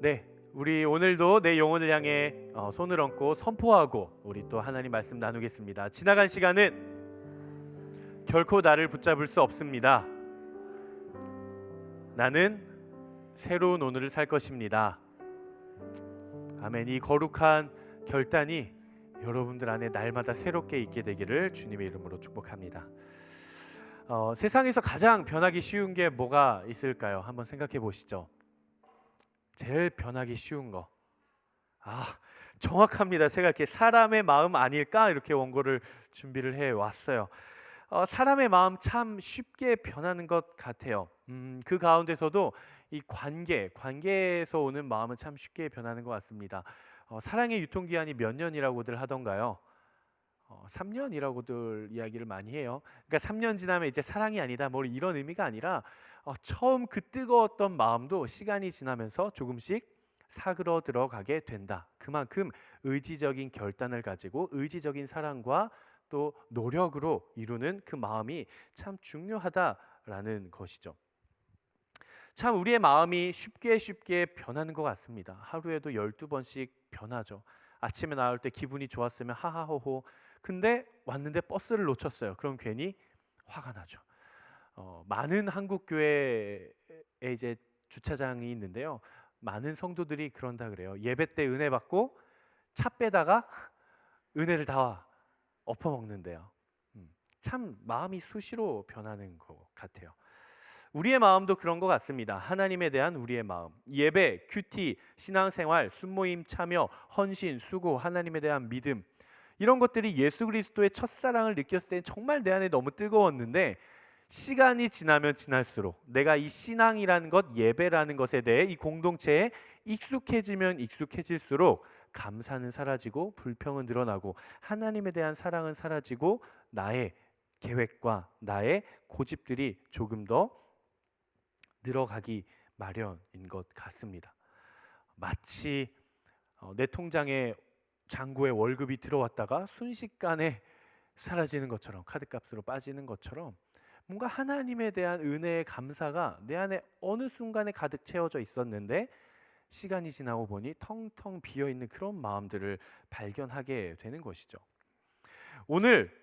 네, 우리 오늘도 내 영혼을 향해 손을 얹고 선포하고 우리 또 하나님 말씀 나누겠습니다. 지나간 시간은 결코 나를 붙잡을 수 없습니다. 나는 새로운 오늘을 살 것입니다. 아멘. 이 거룩한 결단이 여러분들 안에 날마다 새롭게 있게 되기를 주님의 이름으로 축복합니다. 세상에서 가장 변하기 쉬운 게 뭐가 있을까요? 한번 생각해 보시죠. 제일 변하기 쉬운 거. 정확합니다. 제가 이렇게 사람의 마음 아닐까 이렇게 원고를 준비를 해 왔어요. 사람의 마음 참 쉽게 변하는 것 같아요. 그 가운데서도 이 관계에서 오는 마음은 참 쉽게 변하는 것 같습니다. 사랑의 유통기한이 몇 년이라고들 하던가요? 3년이라고들 이야기를 많이 해요. 그러니까 3년 지나면 이제 사랑이 아니다 뭐 이런 의미가 아니라 처음 그 뜨거웠던 마음도 시간이 지나면서 조금씩 사그러 들어가게 된다. 그만큼 의지적인 결단을 가지고 의지적인 사랑과 또 노력으로 이루는 그 마음이 참 중요하다라는 것이죠. 참 우리의 마음이 쉽게 변하는 것 같습니다. 하루에도 12번씩 변하죠. 아침에 나올 때 기분이 좋았으면 하하호호, 근데 왔는데 버스를 놓쳤어요. 그럼 괜히 화가 나죠. 많은 한국 교회에 이제 주차장이 있는데요. 많은 성도들이 그런다 그래요. 예배 때 은혜 받고 차 빼다가 은혜를 다 엎어먹는데요. 참 마음이 수시로 변하는 것 같아요. 우리의 마음도 그런 것 같습니다. 하나님에 대한 우리의 마음, 예배, 큐티, 신앙생활, 순모임 참여, 헌신, 수고, 하나님에 대한 믿음, 이런 것들이 예수 그리스도의 첫사랑을 느꼈을 때 정말 내 안에 너무 뜨거웠는데 시간이 지나면 지날수록 내가 이 신앙이라는 것, 예배라는 것에 대해 이 공동체에 익숙해지면 익숙해질수록 감사는 사라지고 불평은 늘어나고 하나님에 대한 사랑은 사라지고 나의 계획과 나의 고집들이 조금 더 늘어가기 마련인 것 같습니다. 마치 내 통장에 잔고에 월급이 들어왔다가 순식간에 사라지는 것처럼, 카드값으로 빠지는 것처럼 뭔가 하나님에 대한 은혜의 감사가 내 안에 어느 순간에 가득 채워져 있었는데 시간이 지나고 보니 텅텅 비어있는 그런 마음들을 발견하게 되는 것이죠. 오늘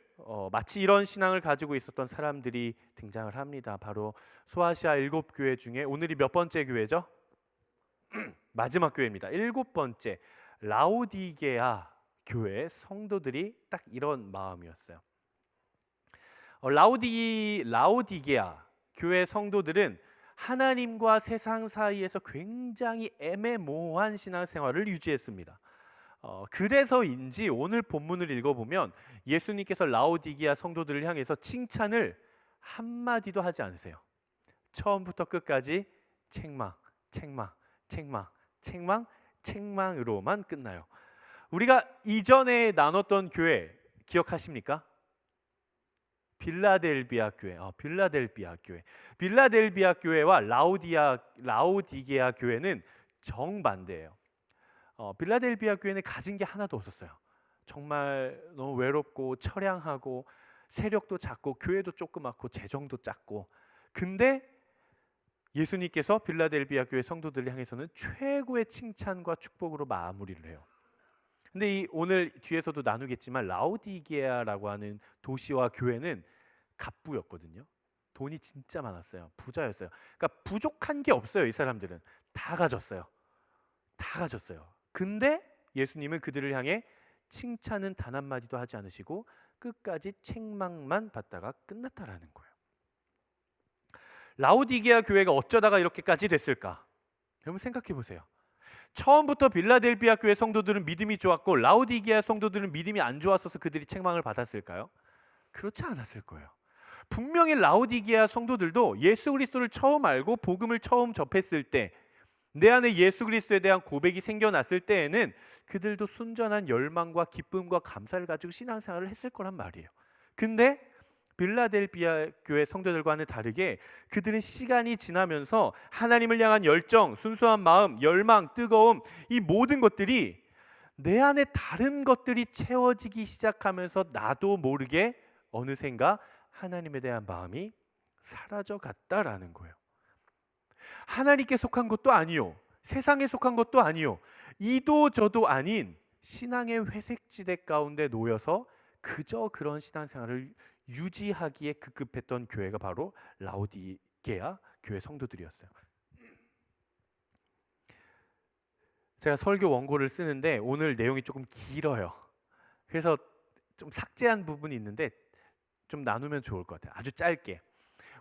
마치 이런 신앙을 가지고 있었던 사람들이 등장을 합니다. 바로 소아시아 7교회 중에 오늘이 몇 번째 교회죠? 마지막 교회입니다. 7번째 라오디게아 교회의 성도들이 딱 이런 마음이었어요. 라오디게아 교회 성도들은 하나님과 세상 사이에서 굉장히 애매모호한 신앙생활을 유지했습니다. 그래서인지 오늘 본문을 읽어보면 예수님께서 라오디게아 성도들을 향해서 칭찬을 한마디도 하지 않으세요. 처음부터 끝까지 책망으로만 끝나요. 우리가 이전에 나눴던 교회 기억하십니까? 빌라델비아 교회와 라오디게아 교회는 정반대예요. 빌라델비아 교회는 가진 게 하나도 없었어요. 정말 너무 외롭고 처량하고 세력도 작고 교회도 조그맣고 재정도 작고, 근데 예수님께서 빌라델비아 교회 성도들을 향해서는 최고의 칭찬과 축복으로 마무리를 해요. 근데 오늘 뒤에서도 나누겠지만 라오디게아라고 하는 도시와 교회는 갑부였거든요. 돈이 진짜 많았어요. 부자였어요. 그러니까 부족한 게 없어요. 이 사람들은 다 가졌어요. 근데 예수님은 그들을 향해 칭찬은 단 한마디도 하지 않으시고 끝까지 책망만 받다가 끝났다라는 거예요. 라오디게아 교회가 어쩌다가 이렇게까지 됐을까? 여러분 생각해 보세요. 처음부터 빌라델비아 교회 성도들은 믿음이 좋았고 라오디게아 성도들은 믿음이 안 좋았어서 그들이 책망을 받았을까요? 그렇지 않았을 거예요. 분명히 라오디게아 성도들도 예수 그리스도를 처음 알고 복음을 처음 접했을 때, 내 안에 예수 그리스도에 대한 고백이 생겨났을 때에는 그들도 순전한 열망과 기쁨과 감사를 가지고 신앙생활을 했을 거란 말이에요. 근데 빌라델비아 교회 성도들과는 다르게 그들은 시간이 지나면서 하나님을 향한 열정, 순수한 마음, 열망, 뜨거움, 이 모든 것들이 내 안에 다른 것들이 채워지기 시작하면서 나도 모르게 어느샌가 하나님에 대한 마음이 사라져 갔다라는 거예요. 하나님께 속한 것도 아니요, 세상에 속한 것도 아니요, 이도 저도 아닌 신앙의 회색지대 가운데 놓여서 그저 그런 신앙생활을 유지하기에 급급했던 교회가 바로 라오디게아 교회 성도들이었어요. 제가 설교 원고를 쓰는데 오늘 내용이 조금 길어요. 그래서 좀 삭제한 부분이 있는데 좀 나누면 좋을 것 같아요. 아주 짧게.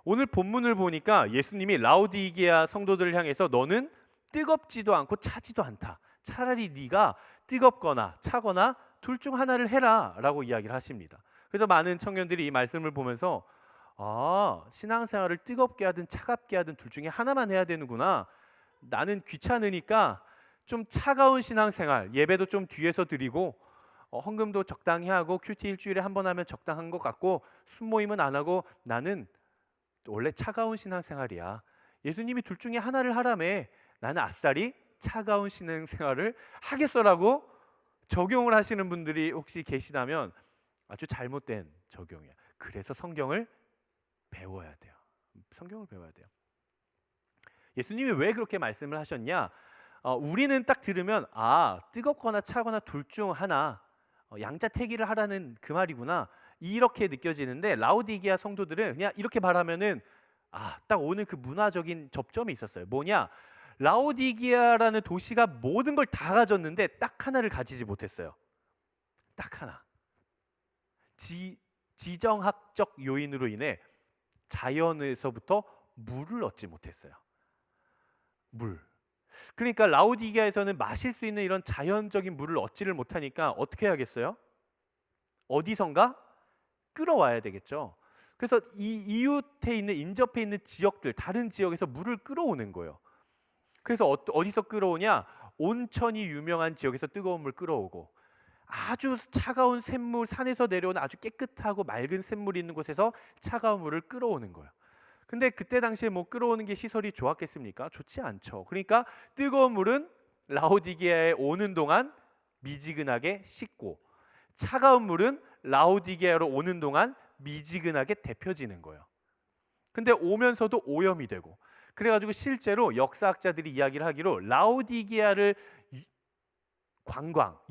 오늘 본문을 보니까 예수님이 라오디게아 성도들을 향해서 너는 뜨겁지도 않고 차지도 않다. 차라리 네가 뜨겁거나 차거나 둘 중 하나를 해라 라고 이야기를 하십니다. 그래서 많은 청년들이 이 말씀을 보면서 신앙생활을 뜨겁게 하든 차갑게 하든 둘 중에 하나만 해야 되는구나. 나는 귀찮으니까 좀 차가운 신앙생활, 예배도 좀 뒤에서 드리고 헌금도 적당히 하고 큐티 일주일에 한 번 하면 적당한 것 같고 순모임은 안 하고 나는 원래 차가운 신앙생활이야. 예수님이 둘 중에 하나를 하라며 나는 아싸리 차가운 신앙생활을 하겠어라고 적용을 하시는 분들이 혹시 계시다면 아주 잘못된 적용이야. 그래서 성경을 배워야 돼요. 성경을 배워야 돼요. 예수님이 왜 그렇게 말씀을 하셨냐? 우리는 딱 들으면 뜨겁거나 차거나 둘 중 하나, 양자택일을 하라는 그 말이구나 이렇게 느껴지는데, 라오디게아 성도들은 그냥 이렇게 말하면은 딱 오는 그 문화적인 접점이 있었어요. 뭐냐? 라오디게아라는 도시가 모든 걸 다 가졌는데 딱 하나를 가지지 못했어요. 딱 하나. 지정학적 요인으로 인해 자연에서부터 물을 얻지 못했어요. 물. 그러니까 라오디게아에서는 마실 수 있는 이런 자연적인 물을 얻지를 못하니까 어떻게 해야겠어요? 어디선가 끌어와야 되겠죠. 그래서 이 이웃에 있는, 인접해 있는 지역들, 다른 지역에서 물을 끌어오는 거예요. 그래서 어디서 끌어오냐? 온천이 유명한 지역에서 뜨거운 물 끌어오고, 아주 차가운 샘물, 산에서 내려오는 아주 깨끗하고 맑은 샘물이 있는 곳에서 차가운 물을 끌어오는 거예요. 근데 그때 당시에 뭐 끌어오는 게 시설이 좋았겠습니까? 좋지 않죠. 그러니까 뜨거운 물은 라오디게아에 오는 동안 미지근하게 식고, 차가운 물은 라오디게아로 오는 동안 미지근하게 데펴지는 거예요. 근데 오면서도 오염이 되고, 그래가지고 실제로 역사학자들이 이야기를 하기로 라오디게아를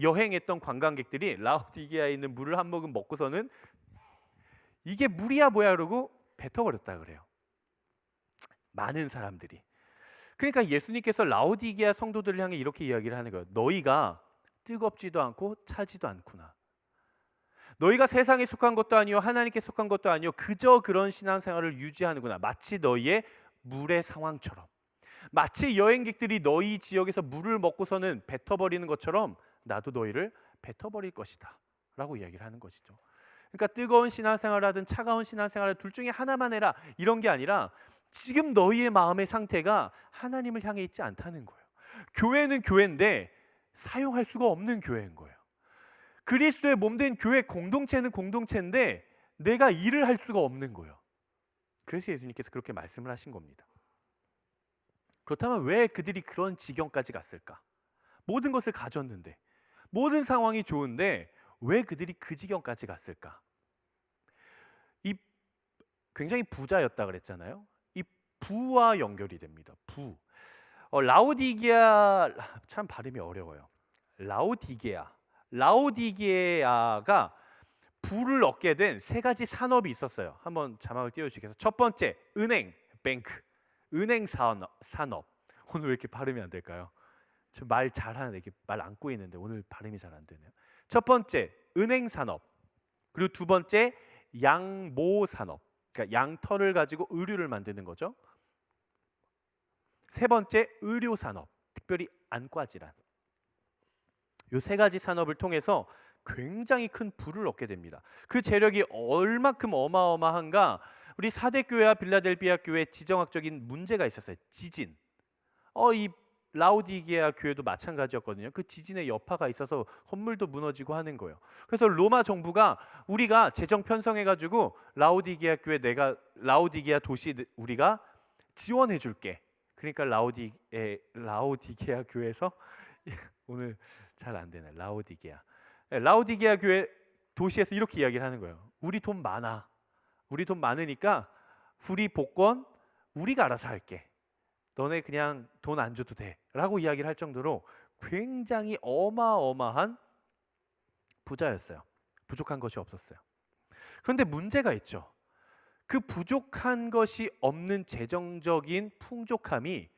여행했던 관광객들이 라오디게아에 있는 물을 한 모금 먹고서는 이게 물이야 뭐야 그러고 뱉어버렸다 그래요. 많은 사람들이. 그러니까 예수님께서 라오디게아 성도들을 향해 이렇게 이야기를 하는 거예요. 너희가 뜨겁지도 않고 차지도 않구나. 너희가 세상에 속한 것도 아니요 하나님께 속한 것도 아니요 그저 그런 신앙생활을 유지하는구나. 마치 너희의 물의 상황처럼, 마치 여행객들이 너희 지역에서 물을 먹고서는 뱉어버리는 것처럼 나도 너희를 뱉어버릴 것이다 라고 이야기를 하는 것이죠. 그러니까 뜨거운 신앙생활을 하든 차가운 신앙생활을 둘 중에 하나만 해라 이런 게 아니라, 지금 너희의 마음의 상태가 하나님을 향해 있지 않다는 거예요. 교회는 교회인데 사용할 수가 없는 교회인 거예요. 그리스도의 몸된 교회 공동체는 공동체인데 내가 일을 할 수가 없는 거예요. 그래서 예수님께서 그렇게 말씀을 하신 겁니다. 그렇다면 왜 그들이 그런 지경까지 갔을까? 모든 것을 가졌는데, 모든 상황이 좋은데 왜 그들이 그 지경까지 갔을까? 이 굉장히 부자였다 그랬잖아요. 이 부와 연결이 됩니다. 부. 라오디게아, 참 발음이 어려워요. 라오디게아가 부를 얻게 된 세 가지 산업이 있었어요. 한번 자막을 띄워주시겠어요? 첫 번째, 은행, 뱅크, 은행 산업. 오늘 왜 이렇게 발음이 안 될까요? 저 말 잘하는데 이렇게 말 안 꼬이는데 오늘 발음이 잘 안 되네요. 첫 번째, 은행 산업. 그리고 두 번째, 양모 산업. 그러니까 양털을 가지고 의류를 만드는 거죠. 세 번째, 의료 산업. 특별히 안과질환. 이 세 가지 산업을 통해서 굉장히 큰 부를 얻게 됩니다. 그 재력이 얼마큼 어마어마한가? 우리 사대 교회와 빌라델비아 교회 지정학적인 문제가 있었어요. 지진. 이 라오디게아 교회도 마찬가지였거든요. 그 지진의 여파가 있어서 건물도 무너지고 하는 거예요. 그래서 로마 정부가 우리가 재정 편성해가지고 라오디게아 도시 우리가 지원해 줄게. 그러니까 라오디게아 교회에서 오늘 잘 안 되네. 라오디게아 교회 도시에서 이렇게 이야기를 하는 거예요. 우리 돈 많아. 우리 돈 많으니까 우리 복권 우리가 알아서 할게. 너네 그냥 돈 안 줘도 돼 라고 이야기를 할 정도로 굉장히 어마어마한 부자였어요. 부족한 것이 없었어요. 그런데 문제가 있죠. 그 부족한 것이 없는 재정적인 풍족함이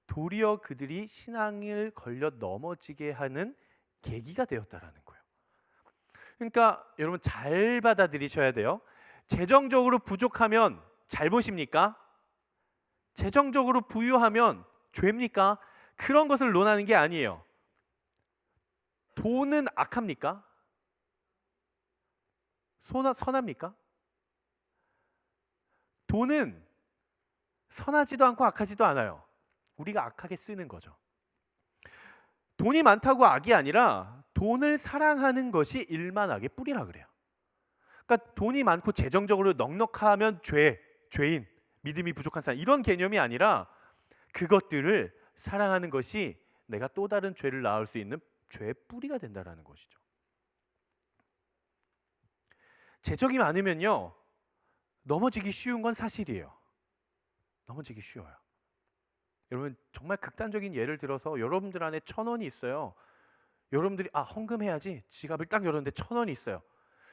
도리어 그들이 신앙을 걸려 넘어지게 하는 계기가 되었다라는 거예요. 그러니까 여러분 잘 받아들이셔야 돼요. 재정적으로 부족하면 잘못입니까? 재정적으로 부유하면 죄입니까? 그런 것을 논하는 게 아니에요. 돈은 악합니까? 선합니까? 돈은 선하지도 않고 악하지도 않아요. 우리가 악하게 쓰는 거죠. 돈이 많다고 악이 아니라 돈을 사랑하는 것이 일만하게 뿌리라 그래요. 그러니까 돈이 많고 재정적으로 넉넉하면 죄인, 믿음이 부족한 사람 이런 개념이 아니라 그것들을 사랑하는 것이 내가 또 다른 죄를 낳을 수 있는 죄의 뿌리가 된다라는 것이죠. 재정이 많으면요 넘어지기 쉬운 건 사실이에요. 넘어지기 쉬워요. 여러분 정말 극단적인 예를 들어서 여러분들 안에 1,000원이 있어요. 여러분들이 헌금해야지 지갑을 딱 열었는데 1,000원이 있어요.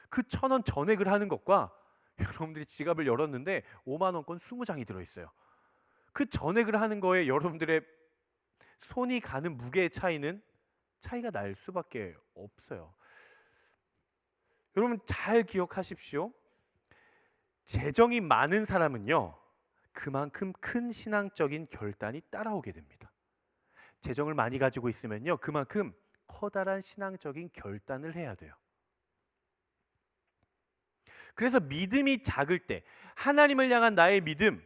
그 1,000원 전액을 하는 것과 여러분들이 지갑을 열었는데 5만 원권 20장이 들어있어요. 그 전액을 하는 거에 여러분들의 손이 가는 무게의 차이가 날 수밖에 없어요. 여러분 잘 기억하십시오. 재정이 많은 사람은요 그만큼 큰 신앙적인 결단이 따라오게 됩니다. 재정을 많이 가지고 있으면요 그만큼 커다란 신앙적인 결단을 해야 돼요. 그래서 믿음이 작을 때 하나님을 향한 나의 믿음,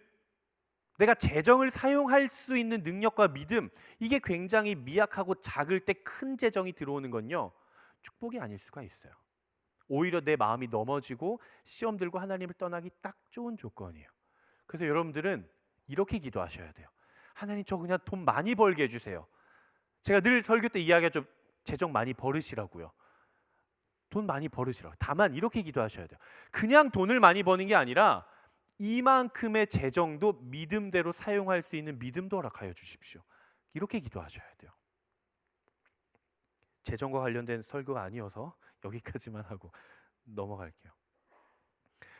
내가 재정을 사용할 수 있는 능력과 믿음, 이게 굉장히 미약하고 작을 때 큰 재정이 들어오는 건요 축복이 아닐 수가 있어요. 오히려 내 마음이 넘어지고 시험 들고 하나님을 떠나기 딱 좋은 조건이에요. 그래서 여러분들은 이렇게 기도하셔야 돼요. 하나님 저 그냥 돈 많이 벌게 해주세요. 제가 늘 설교 때 이야기하죠. 재정 많이 벌으시라고요. 돈 많이 벌으시라고. 다만 이렇게 기도하셔야 돼요. 그냥 돈을 많이 버는 게 아니라 이만큼의 재정도 믿음대로 사용할 수 있는 믿음도 허락하여 주십시오. 이렇게 기도하셔야 돼요. 재정과 관련된 설교가 아니어서 여기까지만 하고 넘어갈게요.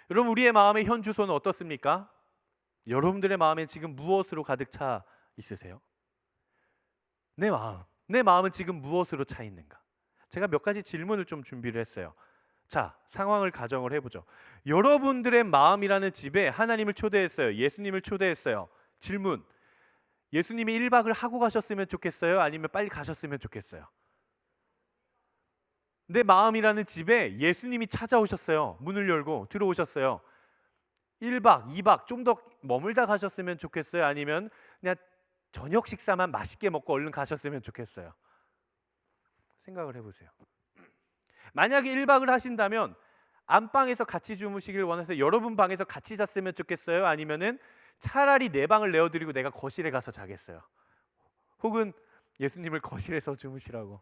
여러분 우리의 마음의 현 주소는 어떻습니까? 여러분들의 마음에 지금 무엇으로 가득 차 있으세요? 내 마음은 지금 무엇으로 차 있는가? 제가 몇 가지 질문을 좀 준비를 했어요. 자, 상황을 가정을 해보죠. 여러분들의 마음이라는 집에 하나님을 초대했어요. 예수님을 초대했어요. 질문, 예수님이 1박을 하고 가셨으면 좋겠어요? 아니면 빨리 가셨으면 좋겠어요? 내 마음이라는 집에 예수님이 찾아오셨어요. 문을 열고 들어오셨어요. 1박, 2박 좀 더 머물다 가셨으면 좋겠어요? 아니면 그냥 저녁 식사만 맛있게 먹고 얼른 가셨으면 좋겠어요? 생각을 해보세요. 만약에 1박을 하신다면 안방에서 같이 주무시길 원해서 여러분 방에서 같이 잤으면 좋겠어요? 아니면은 차라리 내 방을 내어드리고 내가 거실에 가서 자겠어요? 혹은 예수님을 거실에서 주무시라고.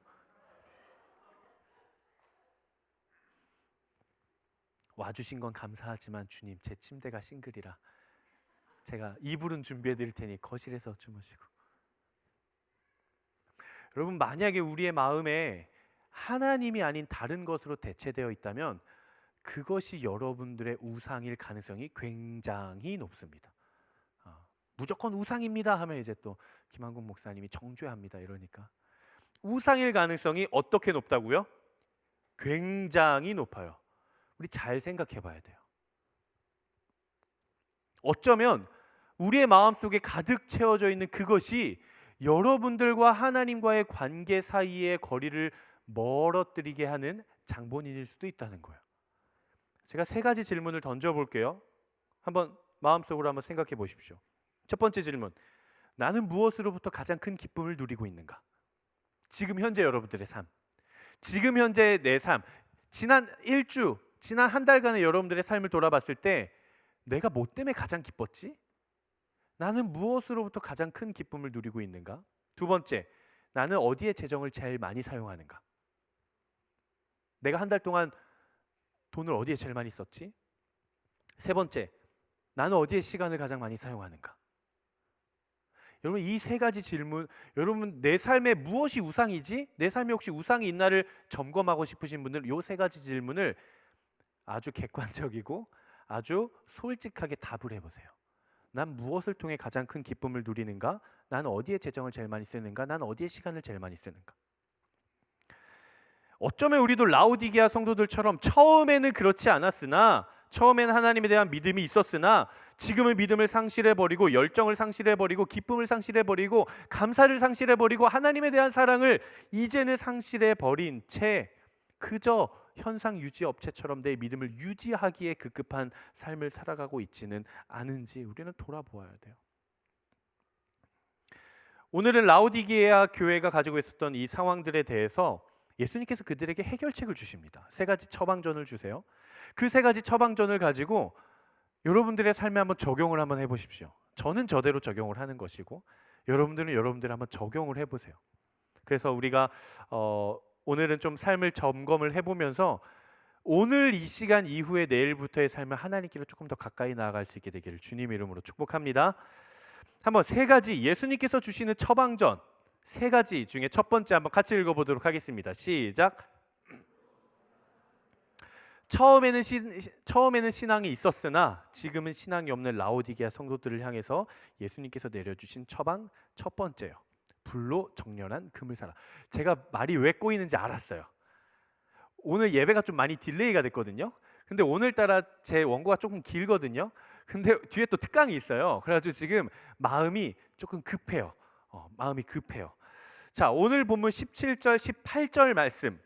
와주신 건 감사하지만 주님 제 침대가 싱글이라 제가 이불은 준비해 드릴 테니 거실에서 주무시고. 여러분 만약에 우리의 마음에 하나님이 아닌 다른 것으로 대체되어 있다면 그것이 여러분들의 우상일 가능성이 굉장히 높습니다. 무조건 우상입니다 하면 이제 또 김한국 목사님이 정죄합니다 이러니까. 우상일 가능성이 어떻게 높다고요? 굉장히 높아요. 우리 잘 생각해 봐야 돼요. 어쩌면 우리의 마음속에 가득 채워져 있는 그것이 여러분들과 하나님과의 관계 사이의 거리를 멀어뜨리게 하는 장본인일 수도 있다는 거예요. 제가 3가지 질문을 던져볼게요. 한번 마음속으로 한번 생각해 보십시오. 첫 번째 질문, 나는 무엇으로부터 가장 큰 기쁨을 누리고 있는가? 지금 현재 여러분들의 삶, 지금 현재 내 삶, 지난 1주, 지난 한 달간의 여러분들의 삶을 돌아봤을 때 내가 뭐 때문에 가장 기뻤지? 나는 무엇으로부터 가장 큰 기쁨을 누리고 있는가? 두 번째, 나는 어디에 재정을 제일 많이 사용하는가? 내가 한 달 동안 돈을 어디에 제일 많이 썼지? 세 번째, 나는 어디에 시간을 가장 많이 사용하는가? 여러분 이 세 가지 질문, 여러분 내 삶에 무엇이 우상이지? 내 삶에 혹시 우상이 있나를 점검하고 싶으신 분들 이 세 가지 질문을 아주 객관적이고 아주 솔직하게 답을 해보세요. 난 무엇을 통해 가장 큰 기쁨을 누리는가? 난 어디에 재정을 제일 많이 쓰는가? 난 어디에 시간을 제일 많이 쓰는가? 어쩌면 우리도 라오디게아 성도들처럼 처음에는 그렇지 않았으나, 처음에는 하나님에 대한 믿음이 있었으나 지금은 믿음을 상실해버리고 열정을 상실해버리고 기쁨을 상실해버리고 감사를 상실해버리고 하나님에 대한 사랑을 이제는 상실해버린 채 그저 현상 유지 업체처럼 내 믿음을 유지하기에 급급한 삶을 살아가고 있지는 않은지 우리는 돌아보아야 돼요. 오늘은 라오디게아 교회가 가지고 있었던 이 상황들에 대해서 예수님께서 그들에게 해결책을 주십니다. 세 가지 처방전을 주세요. 그 세 가지 처방전을 가지고 여러분들의 삶에 한번 적용을 한번 해보십시오. 저는 저대로 적용을 하는 것이고 여러분들은 여러분들 한번 적용을 해보세요. 그래서 우리가 오늘은 좀 삶을 점검을 해보면서 오늘 이 시간 이후에 내일부터의 삶을 하나님께로 조금 더 가까이 나아갈 수 있게 되기를 주님 이름으로 축복합니다. 한번 세 가지 예수님께서 주시는 처방전 세 가지 중에 첫 번째 한번 같이 읽어보도록 하겠습니다. 시작. 처음에는 신앙이 있었으나 지금은 신앙이 없는 라오디게아 성도들을 향해서 예수님께서 내려주신 처방 첫 번째요. 불로 정련한 금을 사라. 제가 말이 왜 꼬이는지 알았어요. 오늘 예배가 좀 많이 딜레이가 됐거든요. 근데 오늘따라 제 원고가 조금 길거든요. 근데 뒤에 또 특강이 있어요. 그래가지고 지금 마음이 조금 급해요. 마음이 급해요. 자, 오늘 본문 17절 18절 말씀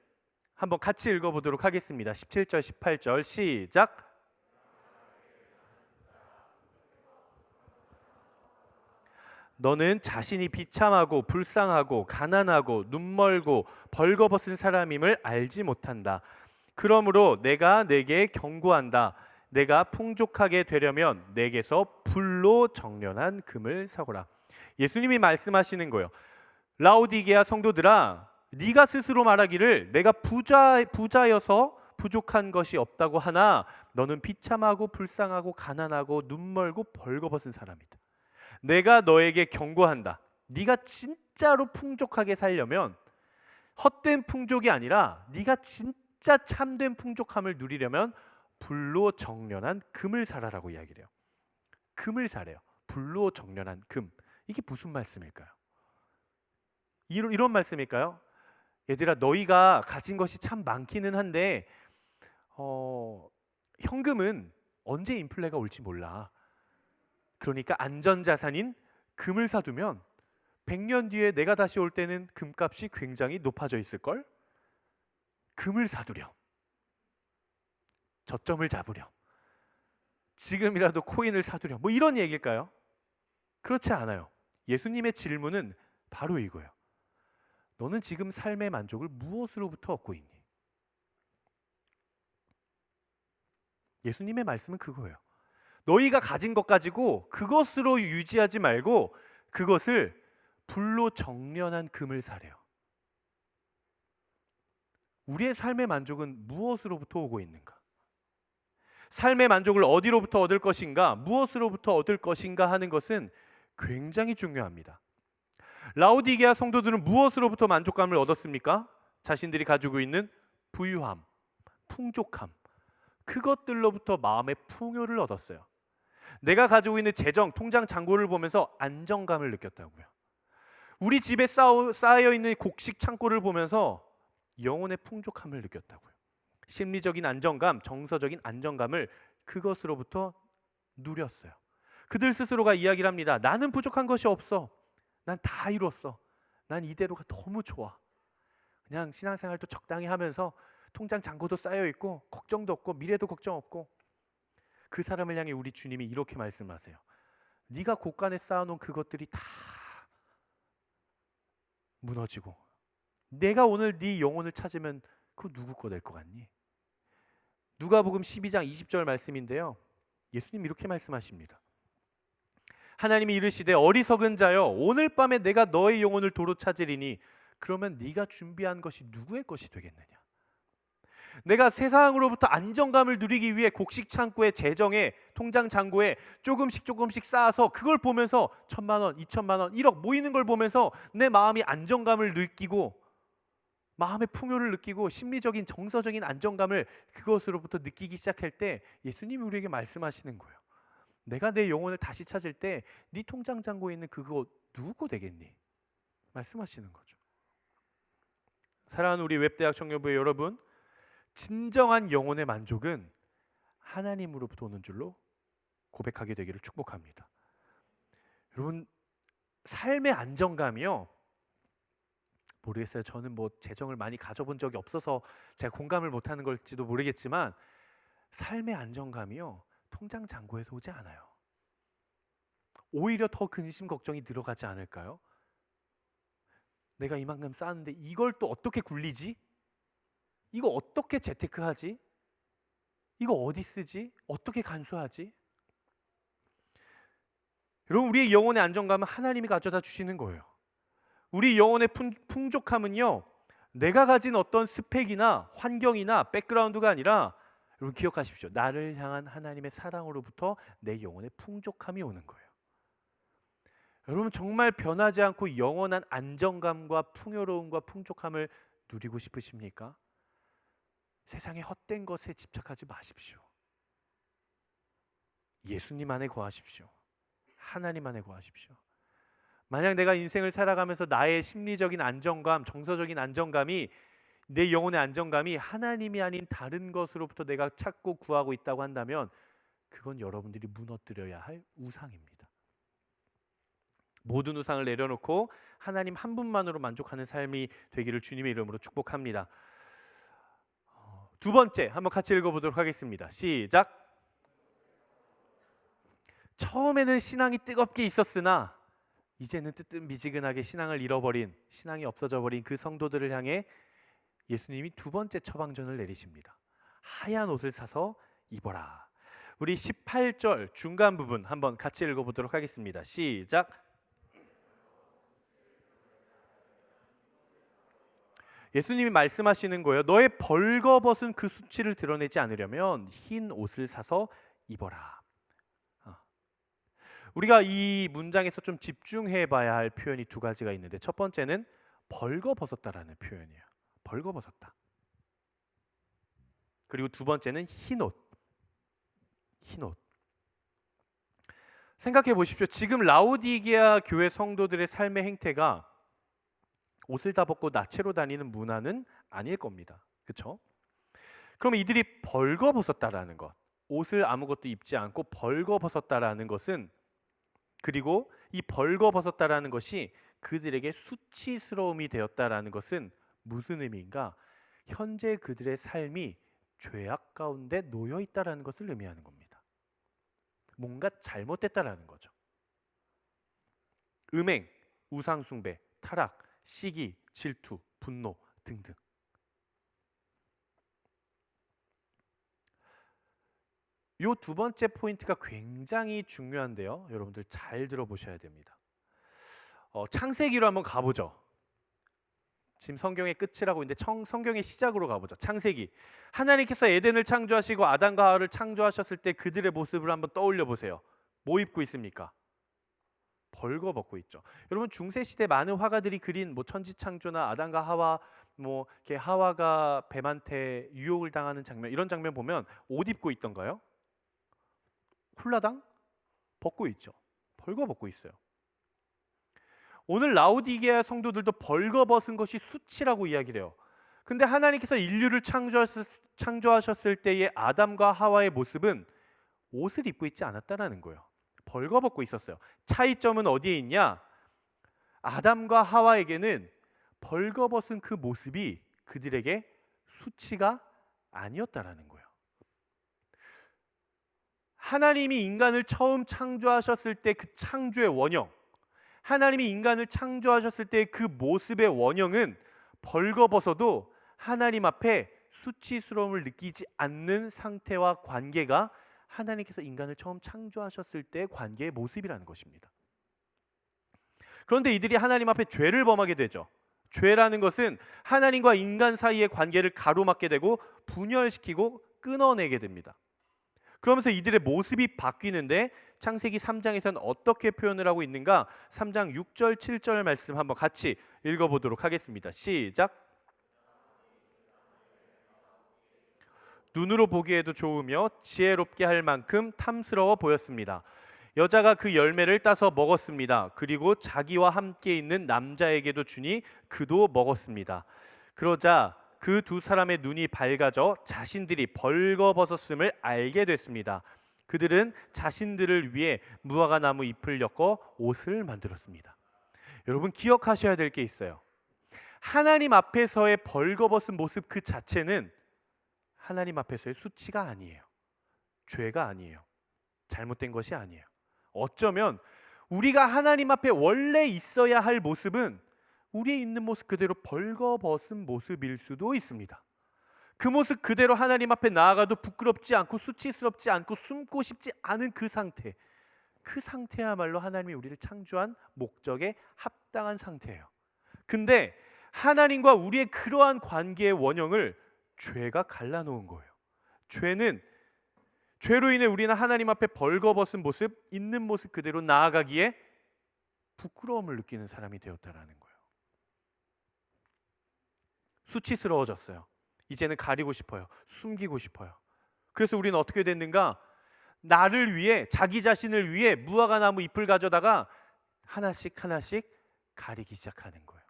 한번 같이 읽어보도록 하겠습니다. 17절 18절 시작. 너는 자신이 비참하고 불쌍하고 가난하고 눈멀고 벌거벗은 사람임을 알지 못한다. 그러므로 내가 내게 경고한다. 내가 풍족하게 되려면 내게서 불로 정련한 금을 사거라. 예수님이 말씀하시는 거예요. 라오디게아 성도들아, 네가 스스로 말하기를 내가 부자여서 부족한 것이 없다고 하나 너는 비참하고 불쌍하고 가난하고 눈멀고 벌거벗은 사람이다. 내가 너에게 경고한다. 네가 진짜로 풍족하게 살려면 헛된 풍족이 아니라 네가 진짜 참된 풍족함을 누리려면 불로 정련한 금을 사라라고 이야기를 해요. 금을 사래요. 불로 정련한 금. 이게 무슨 말씀일까요? 이런 말씀일까요? 얘들아, 너희가 가진 것이 참 많기는 한데 현금은 언제 인플레가 올지 몰라. 그러니까 안전자산인 금을 사두면 100년 뒤에 내가 다시 올 때는 금값이 굉장히 높아져 있을걸? 금을 사두렴. 저점을 잡으렴. 지금이라도 코인을 사두렴. 뭐 이런 얘기일까요? 그렇지 않아요. 예수님의 질문은 바로 이거예요. 너는 지금 삶의 만족을 무엇으로부터 얻고 있니? 예수님의 말씀은 그거예요. 너희가 가진 것 가지고 그것으로 유지하지 말고 그것을 불로 정련한 금을 사래요. 우리의 삶의 만족은 무엇으로부터 오고 있는가? 삶의 만족을 어디로부터 얻을 것인가? 무엇으로부터 얻을 것인가 하는 것은 굉장히 중요합니다. 라오디게아 성도들은 무엇으로부터 만족감을 얻었습니까? 자신들이 가지고 있는 부유함, 풍족함, 그것들로부터 마음의 풍요를 얻었어요. 내가 가지고 있는 재정, 통장 잔고를 보면서 안정감을 느꼈다고요. 우리 집에 쌓여 있는 곡식 창고를 보면서 영혼의 풍족함을 느꼈다고요. 심리적인 안정감, 정서적인 안정감을 그것으로부터 누렸어요. 그들 스스로가 이야기를 합니다. 나는 부족한 것이 없어. 난 다 이뤘어. 난 이대로가 너무 좋아. 그냥 신앙생활도 적당히 하면서 통장 잔고도 쌓여 있고 걱정도 없고 미래도 걱정 없고. 그 사람을 향해 우리 주님이 이렇게 말씀하세요. 네가 곳간에 쌓아놓은 그것들이 다 무너지고 내가 오늘 네 영혼을 찾으면 그거 누구 거 될 것 같니? 누가복음 12장 20절 말씀인데요. 예수님 이렇게 말씀하십니다. 하나님이 이르시되 어리석은 자여 오늘 밤에 내가 너의 영혼을 도로 찾으리니 그러면 네가 준비한 것이 누구의 것이 되겠느냐? 내가 세상으로부터 안정감을 누리기 위해 곡식 창고에 재정에 통장 잔고에 조금씩 쌓아서 그걸 보면서 1,000만 원, 2,000만 원, 1억 모이는 걸 보면서 내 마음이 안정감을 느끼고 마음의 풍요를 느끼고 심리적인 정서적인 안정감을 그것으로부터 느끼기 시작할 때 예수님이 우리에게 말씀하시는 거예요. 내가 내 영혼을 다시 찾을 때 네 통장 잔고에 있는 그거 누구 되겠니? 말씀하시는 거죠. 사랑하는 우리 웹대학 청년부의 여러분, 진정한 영혼의 만족은 하나님으로부터 오는 줄로 고백하게 되기를 축복합니다. 여러분, 삶의 안정감이요, 모르겠어요. 저는 뭐 재정을 많이 가져본 적이 없어서 제가 공감을 못하는 걸지도 모르겠지만 삶의 안정감이요, 통장 잔고에서 오지 않아요. 오히려 더 근심 걱정이 늘어가지 않을까요? 내가 이만큼 쌓았는데 이걸 또 어떻게 굴리지? 이거 어떻게 재테크하지? 이거 어디 쓰지? 어떻게 간수하지? 여러분, 우리의 영혼의 안정감은 하나님이 가져다 주시는 거예요. 우리 영혼의 풍족함은요, 내가 가진 어떤 스펙이나 환경이나 백그라운드가 아니라, 여러분 기억하십시오. 나를 향한 하나님의 사랑으로부터 내 영혼의 풍족함이 오는 거예요. 여러분, 정말 변하지 않고 영원한 안정감과 풍요로움과 풍족함을 누리고 싶으십니까? 세상의 헛된 것에 집착하지 마십시오. 예수님 안에 거하십시오. 하나님 안에 거하십시오. 만약 내가 인생을 살아가면서 나의 심리적인 안정감, 정서적인 안정감이, 내 영혼의 안정감이 하나님이 아닌 다른 것으로부터 내가 찾고 구하고 있다고 한다면 그건 여러분들이 무너뜨려야 할 우상입니다. 모든 우상을 내려놓고 하나님 한 분만으로 만족하는 삶이 되기를 주님의 이름으로 축복합니다. 두 번째, 한번 같이 읽어보도록 하겠습니다. 시작. 처음에는 신앙이 뜨겁게 있었으나 이제는 뜨뜻미지근하게 신앙을 잃어버린, 신앙이 없어져 버린 그 성도들을 향해 예수님이 두 번째 처방전을 내리십니다. 하얀 옷을 사서 입어라. 우리 18절 중간 부분 한번 같이 읽어보도록 하겠습니다. 시작. 예수님이 말씀하시는 거예요. 너의 벌거벗은 그 수치를 드러내지 않으려면 흰 옷을 사서 입어라. 우리가 이 문장에서 좀 집중해 봐야 할 표현이 두 가지가 있는데, 첫 번째는 벌거벗었다라는 표현이에요. 벌거벗었다. 그리고 두 번째는 흰옷. 흰옷. 생각해 보십시오. 지금 라오디게아 교회 성도들의 삶의 행태가 옷을 다 벗고 나체로 다니는 문화는 아닐 겁니다. 그렇죠? 그럼 이들이 벌거벗었다라는 것, 옷을 아무것도 입지 않고 벌거벗었다라는 것은, 그리고 이 벌거벗었다라는 것이 그들에게 수치스러움이 되었다라는 것은 무슨 의미인가? 현재 그들의 삶이 죄악 가운데 놓여 있다라는 것을 의미하는 겁니다. 뭔가 잘못됐다라는 거죠. 음행, 우상숭배, 타락, 시기, 질투, 분노 등등. 요 두 번째 포인트가 굉장히 중요한데요. 여러분들 잘 들어보셔야 됩니다. 창세기로 한번 가보죠. 지금 성경의 끝이라고 있는데 성경의 시작으로 가보죠. 창세기. 하나님께서 에덴을 창조하시고 아담과 하와를 창조하셨을 때 그들의 모습을 한번 떠올려 보세요. 뭐 입고 있습니까? 벌거벗고 있죠. 여러분, 중세 시대 많은 화가들이 그린 뭐 천지창조나 아담과 하와, 뭐 이렇게 하와가 뱀한테 유혹을 당하는 장면, 이런 장면 보면 옷 입고 있던가요? 훌라당 벗고 있죠. 벌거벗고 있어요. 오늘 라오디게아 성도들도 벌거벗은 것이 수치라고 이야기를 해요. 근데 하나님께서 인류를 창조하셨을 때의 아담과 하와의 모습은 옷을 입고 있지 않았다라는 거예요. 벌거벗고 있었어요. 차이점은 어디에 있냐? 아담과 하와에게는 벌거벗은 그 모습이 그들에게 수치가 아니었다라는 거예요. 하나님이 인간을 처음 창조하셨을 때 그 창조의 원형, 하나님이 인간을 창조하셨을 때 그 모습의 원형은 벌거벗어도 하나님 앞에 수치스러움을 느끼지 않는 상태와 관계가 하나님께서 인간을 처음 창조하셨을 때의 관계의 모습이라는 것입니다. 그런데 이들이 하나님 앞에 죄를 범하게 되죠. 죄라는 것은 하나님과 인간 사이의 관계를 가로막게 되고 분열시키고 끊어내게 됩니다. 그러면서 이들의 모습이 바뀌는데 창세기 3장에서는 어떻게 표현을 하고 있는가? 3장 6절 7절 말씀 한번 같이 읽어보도록 하겠습니다. 시작. 눈으로 보기에도 좋으며 지혜롭게 할 만큼 탐스러워 보였습니다. 여자가 그 열매를 따서 먹었습니다. 그리고 자기와 함께 있는 남자에게도 주니 그도 먹었습니다. 그러자 그 두 사람의 눈이 밝아져 자신들이 벌거벗었음을 알게 됐습니다. 그들은 자신들을 위해 무화과 나무 잎을 엮어 옷을 만들었습니다. 여러분 기억하셔야 될 게 있어요. 하나님 앞에서의 벌거벗은 모습 그 자체는 하나님 앞에서의 수치가 아니에요. 죄가 아니에요. 잘못된 것이 아니에요. 어쩌면 우리가 하나님 앞에 원래 있어야 할 모습은 우리의 있는 모습 그대로 벌거벗은 모습일 수도 있습니다. 그 모습 그대로 하나님 앞에 나아가도 부끄럽지 않고 수치스럽지 않고 숨고 싶지 않은 그 상태, 그 상태야말로 하나님이 우리를 창조한 목적에 합당한 상태예요. 근데 하나님과 우리의 그러한 관계의 원형을 죄가 갈라놓은 거예요. 죄로 인해 우리는 하나님 앞에 벌거벗은 모습, 있는 모습 그대로 나아가기에 부끄러움을 느끼는 사람이 되었다라는 거예요. 수치스러워졌어요. 이제는 가리고 싶어요. 숨기고 싶어요. 그래서 우리는 어떻게 됐는가? 나를 위해, 자기 자신을 위해 무화과 나무 잎을 가져다가 하나씩 하나씩 가리기 시작하는 거예요.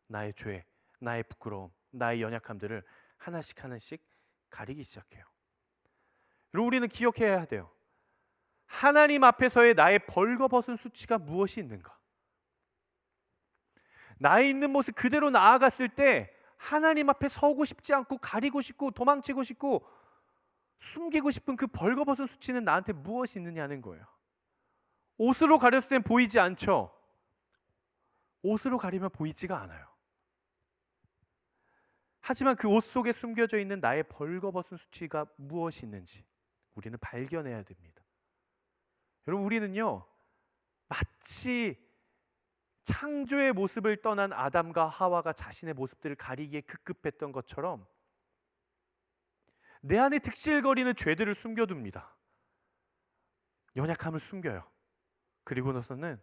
나의 죄, 나의 부끄러움, 나의 연약함들을 하나씩 하나씩 가리기 시작해요. 그리고 우리는 기억해야 돼요. 하나님 앞에서의 나의 벌거벗은 수치가 무엇이 있는가? 나의 있는 모습 그대로 나아갔을 때 하나님 앞에 서고 싶지 않고 가리고 싶고 도망치고 싶고 숨기고 싶은 그 벌거벗은 수치는 나한테 무엇이 있느냐는 거예요. 옷으로 가렸을 땐 보이지 않죠. 옷으로 가리면 보이지가 않아요. 하지만 그 옷 속에 숨겨져 있는 나의 벌거벗은 수치가 무엇이 있는지 우리는 발견해야 됩니다. 여러분 우리는요 마치 창조의 모습을 떠난 아담과 하와가 자신의 모습들을 가리기에 급급했던 것처럼 내 안에 득실거리는 죄들을 숨겨둡니다. 연약함을 숨겨요. 그리고 나서는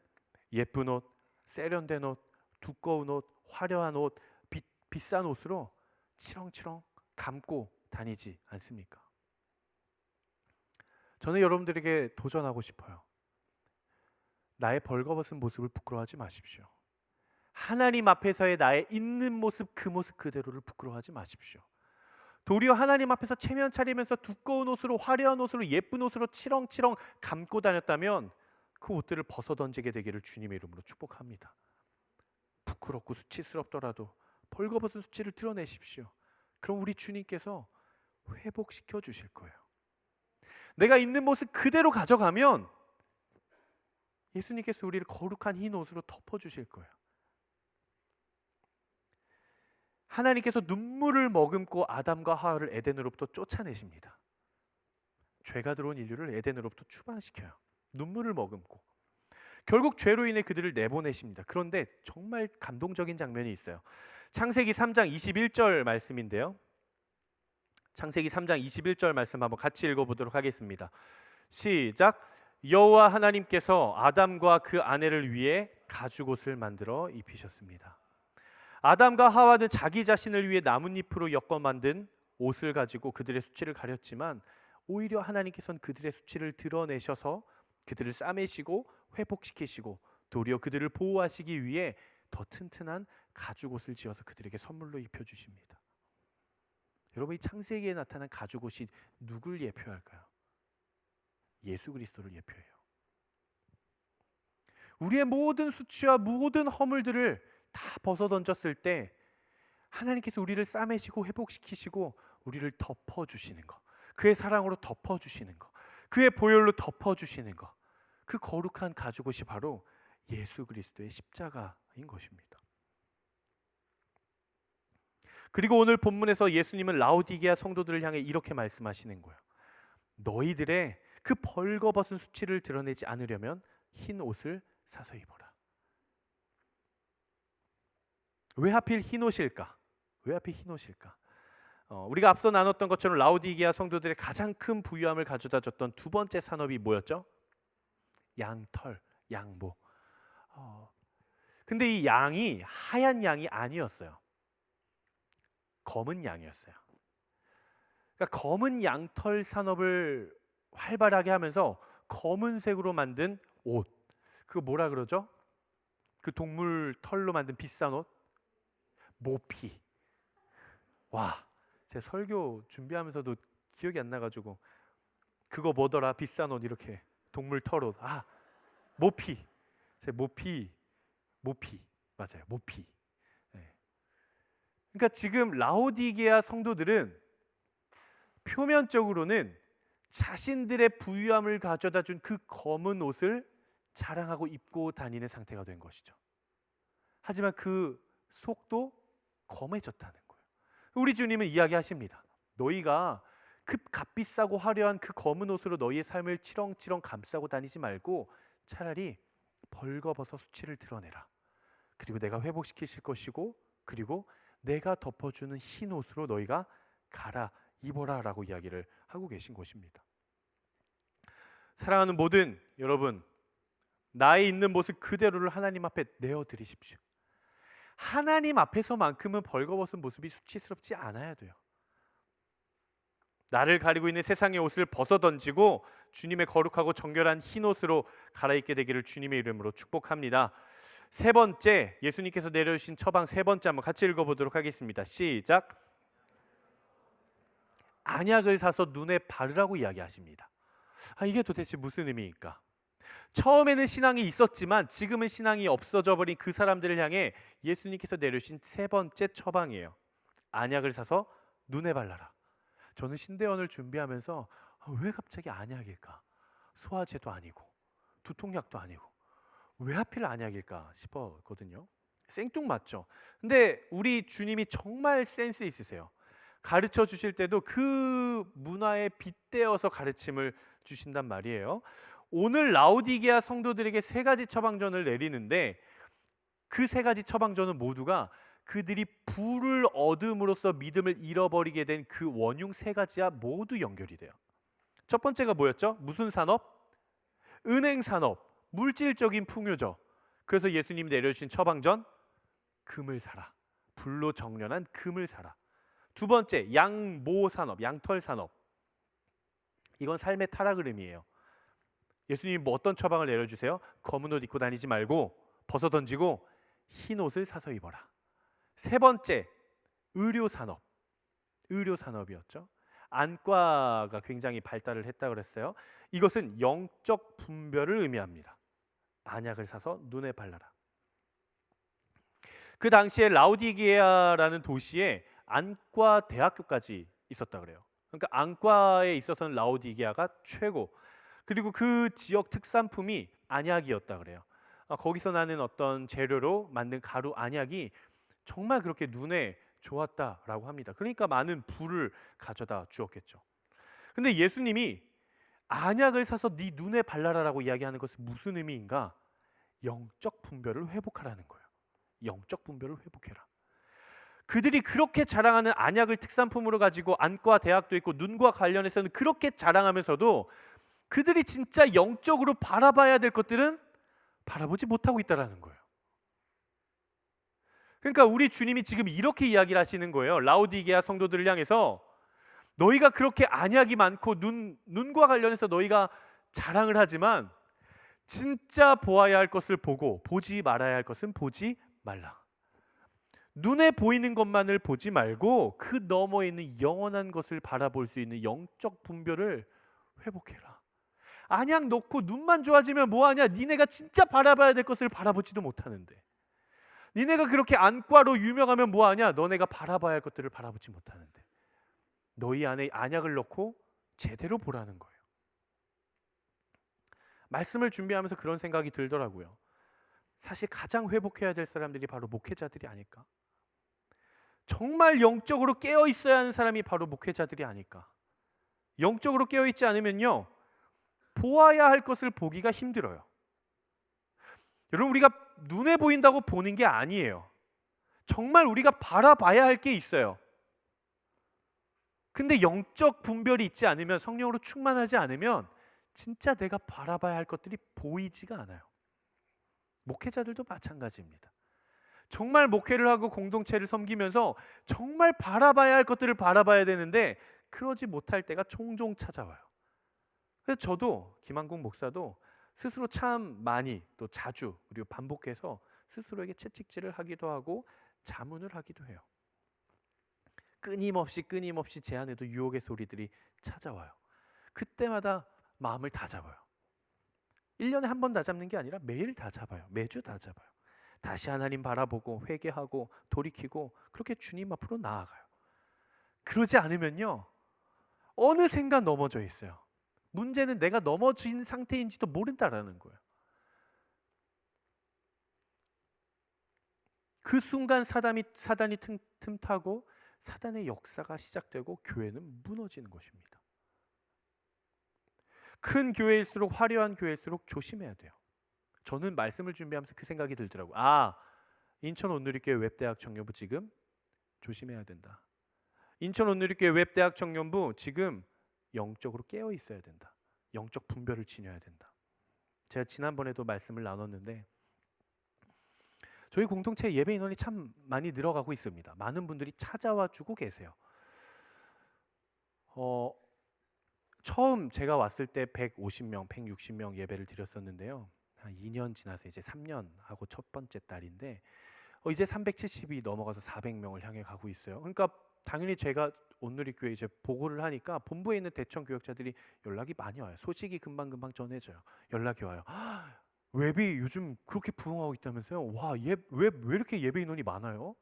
예쁜 옷, 세련된 옷, 두꺼운 옷, 화려한 옷, 비싼 옷으로 치렁치렁 감고 다니지 않습니까? 저는 여러분들에게 도전하고 싶어요. 나의 벌거벗은 모습을 부끄러워하지 마십시오. 하나님 앞에서의 나의 있는 모습 그 모습 그대로를 부끄러워하지 마십시오. 도리어 하나님 앞에서 체면 차리면서 두꺼운 옷으로 화려한 옷으로 예쁜 옷으로 치렁치렁 감고 다녔다면 그 옷들을 벗어던지게 되기를 주님의 이름으로 축복합니다. 부끄럽고 수치스럽더라도 벌거벗은 수치를 드러내십시오. 그럼 우리 주님께서 회복시켜 주실 거예요. 내가 있는 모습 그대로 가져가면 예수님께서 우리를 거룩한 흰 옷으로 덮어주실 거예요. 하나님께서 눈물을 머금고 아담과 하와를 에덴으로부터 쫓아내십니다. 죄가 들어온 인류를 에덴으로부터 추방시켜요. 눈물을 머금고 결국 죄로 인해 그들을 내보내십니다. 그런데 정말 감동적인 장면이 있어요. 창세기 3장 21절 말씀인데요. 창세기 3장 21절 말씀 한번 같이 읽어보도록 하겠습니다. 시작. 여호와 하나님께서 아담과 그 아내를 위해 가죽옷을 만들어 입히셨습니다. 아담과 하와는 자기 자신을 위해 나뭇잎으로 엮어 만든 옷을 가지고 그들의 수치를 가렸지만 오히려 하나님께서는 그들의 수치를 드러내셔서 그들을 싸매시고 회복시키시고 도리어 그들을 보호하시기 위해 더 튼튼한 가죽옷을 지어서 그들에게 선물로 입혀주십니다. 여러분 이 창세기에 나타난 가죽옷이 누굴 예표할까요? 예수 그리스도를 예표해요. 우리의 모든 수치와 모든 허물들을 다 벗어던졌을 때 하나님께서 우리를 싸매시고 회복시키시고 우리를 덮어주시는 것, 그의 사랑으로 덮어주시는 것, 그의 보혈로 덮어주시는 것, 그 거룩한 가죽옷이 바로 예수 그리스도의 십자가인 것입니다. 그리고 오늘 본문에서 예수님은 라오디게아 성도들을 향해 이렇게 말씀하시는 거예요. 너희들의 그 벌거벗은 수치를 드러내지 않으려면 흰 옷을 사서 입어라. 왜 하필 흰 옷일까? 왜 하필 흰 옷일까? 우리가 앞서 나눴던 것처럼 라오디게아 성도들의 가장 큰 부유함을 가져다 줬던 두 번째 산업이 뭐였죠? 양털, 양모. 근데 이 양이 하얀 양이 아니었어요. 검은 양이었어요. 그러니까 검은 양털 산업을 활발하게 하면서 검은색으로 만든 옷, 그거 뭐라 그러죠? 그 동물 털로 만든 비싼 옷, 모피. 와, 제 설교 준비하면서도 기억이 안 나가지고 그거 뭐더라? 비싼 옷 이렇게 동물 털 옷. 모피. 제 모피 맞아요. 모피. 네. 그러니까 지금 라오디게아 성도들은 표면적으로는 자신들의 부유함을 가져다 준 그 검은 옷을 자랑하고 입고 다니는 상태가 된 것이죠. 하지만 그 속도 검해졌다는 거예요. 우리 주님은 이야기하십니다. 너희가 그 값비싸고 화려한 그 검은 옷으로 너희의 삶을 치렁치렁 감싸고 다니지 말고 차라리 벌거벗어 수치를 드러내라. 그리고 내가 회복시키실 것이고, 그리고 내가 덮어주는 흰 옷으로 너희가 갈아 입어라 라고 이야기를 하고 계신 것입니다. 사랑하는 모든 여러분, 나의 있는 모습 그대로를 하나님 앞에 내어드리십시오. 하나님 앞에서만큼은 벌거벗은 모습이 수치스럽지 않아야 돼요. 나를 가리고 있는 세상의 옷을 벗어던지고 주님의 거룩하고 정결한 흰 옷으로 갈아입게 되기를 주님의 이름으로 축복합니다. 세 번째, 예수님께서 내려주신 처방 세 번째 한번 같이 읽어보도록 하겠습니다. 시작. 안약을 사서 눈에 바르라고 이야기하십니다. 이게 도대체 무슨 의미일까? 처음에는 신앙이 있었지만 지금은 신앙이 없어져 버린 그 사람들을 향해 예수님께서 내려주신 세 번째 처방이에요. 안약을 사서 눈에 발라라. 저는 신대원을 준비하면서 왜 갑자기 안약일까? 소화제도 아니고 두통약도 아니고 왜 하필 안약일까 싶었거든요. 생뚱맞죠. 근데 우리 주님이 정말 센스 있으세요. 가르쳐 주실 때도 그 문화에 빗대어서 가르침을 주신단 말이에요. 오늘 라오디게아 성도들에게 세 가지 처방전을 내리는데 그 세 가지 처방전은 모두가 그들이 부를 얻음으로써 믿음을 잃어버리게 된 그 원흉 세 가지와 모두 연결이 돼요. 첫 번째가 뭐였죠? 무슨 산업? 은행 산업, 물질적인 풍요죠. 그래서 예수님이 내려주신 처방전, 금을 사라. 불로 정련한 금을 사라. 두 번째, 양모 산업, 양털 산업. 이건 삶의 타락을 의미해요. 예수님이 뭐 어떤 처방을 내려주세요? 검은 옷 입고 다니지 말고 벗어 던지고 흰 옷을 사서 입어라. 세 번째, 의료 산업. 의료 산업이었죠. 안과가 굉장히 발달을 했다고 그랬어요. 이것은 영적 분별을 의미합니다. 안약을 사서 눈에 발라라. 그 당시에 라오디게아라는 도시에 안과 대학교까지 있었다 그래요. 그러니까 안과에 있어서는 라오디게아가 최고. 그리고 그 지역 특산품이 안약이었다 그래요. 거기서 나는 어떤 재료로 만든 가루 안약이 정말 그렇게 눈에 좋았다라고 합니다. 그러니까 많은 부를 가져다 주었겠죠. 근데 예수님이 안약을 사서 네 눈에 발라라라고 이야기하는 것은 무슨 의미인가? 영적 분별을 회복하라는 거예요. 영적 분별을 회복해라. 그들이 그렇게 자랑하는 안약을 특산품으로 가지고 안과 대학도 있고 눈과 관련해서는 그렇게 자랑하면서도 그들이 진짜 영적으로 바라봐야 될 것들은 바라보지 못하고 있다라는 거예요. 그러니까 우리 주님이 지금 이렇게 이야기를 하시는 거예요. 라오디게아 성도들을 향해서 너희가 그렇게 안약이 많고 눈과 관련해서 너희가 자랑을 하지만 진짜 보아야 할 것을 보고 보지 말아야 할 것은 보지 말라. 눈에 보이는 것만을 보지 말고 그 너머에 있는 영원한 것을 바라볼 수 있는 영적 분별을 회복해라. 안약 놓고 눈만 좋아지면 뭐하냐? 니네가 진짜 바라봐야 될 것을 바라보지도 못하는데, 니네가 그렇게 안과로 유명하면 뭐하냐? 너네가 바라봐야 할 것들을 바라보지 못하는데 너희 안에 안약을 넣고 제대로 보라는 거예요. 말씀을 준비하면서 그런 생각이 들더라고요. 사실 가장 회복해야 될 사람들이 바로 목회자들이 아닐까? 정말 영적으로 깨어 있어야 하는 사람이 바로 목회자들이 아닐까? 영적으로 깨어 있지 않으면요, 보아야 할 것을 보기가 힘들어요. 여러분, 우리가 눈에 보인다고 보는 게 아니에요. 정말 우리가 바라봐야 할 게 있어요. 근데 영적 분별이 있지 않으면, 성령으로 충만하지 않으면 진짜 내가 바라봐야 할 것들이 보이지가 않아요. 목회자들도 마찬가지입니다. 정말 목회를 하고 공동체를 섬기면서 정말 바라봐야 할 것들을 바라봐야 되는데 그러지 못할 때가 종종 찾아와요. 그래서 저도, 김한국 목사도 스스로 참 많이, 또 자주, 그리고 반복해서 스스로에게 채찍질을 하기도 하고 자문을 하기도 해요. 끊임없이 제 안에도 유혹의 소리들이 찾아와요. 그때마다 마음을 다 잡아요. 1년에 한 번 다 잡는 게 아니라 매일 다 잡아요. 매주 다 잡아요. 다시 하나님 바라보고 회개하고 돌이키고 그렇게 주님 앞으로 나아가요. 그러지 않으면요, 어느샌가 넘어져 있어요. 문제는 내가 넘어진 상태인지도 모른다라는 거예요. 그 순간 사단이 틈타고 사단의 역사가 시작되고 교회는 무너지는 것입니다. 큰 교회일수록, 화려한 교회일수록 조심해야 돼요. 저는 말씀을 준비하면서 그 생각이 들더라고요. 인천 온누리교회 웹대학 청년부 지금 조심해야 된다. 인천 온누리교회 웹대학 청년부 지금 영적으로 깨어 있어야 된다. 영적 분별을 지녀야 된다. 제가 지난번에도 말씀을 나눴는데 저희 공동체 예배 인원이 참 많이 늘어가고 있습니다. 많은 분들이 찾아와 주고 계세요. 처음 제가 왔을 때 150명, 160명 예배를 드렸었는데요. 한 2년 지나서 이제 3년 하고 첫 번째 달인데 이제 370이 넘어가서 400명을 향해 가고 있어요. 그러니까 당연히 제가 온누리교회 이제 보고를 하니까 본부에 있는 대청 교역자들이 연락이 많이 와요. 소식이 금방금방 전해져요. 연락이 와요. 웹이 요즘 그렇게 부흥하고 있다면서요? 와, 왜 이렇게 예배 인원이 많아요?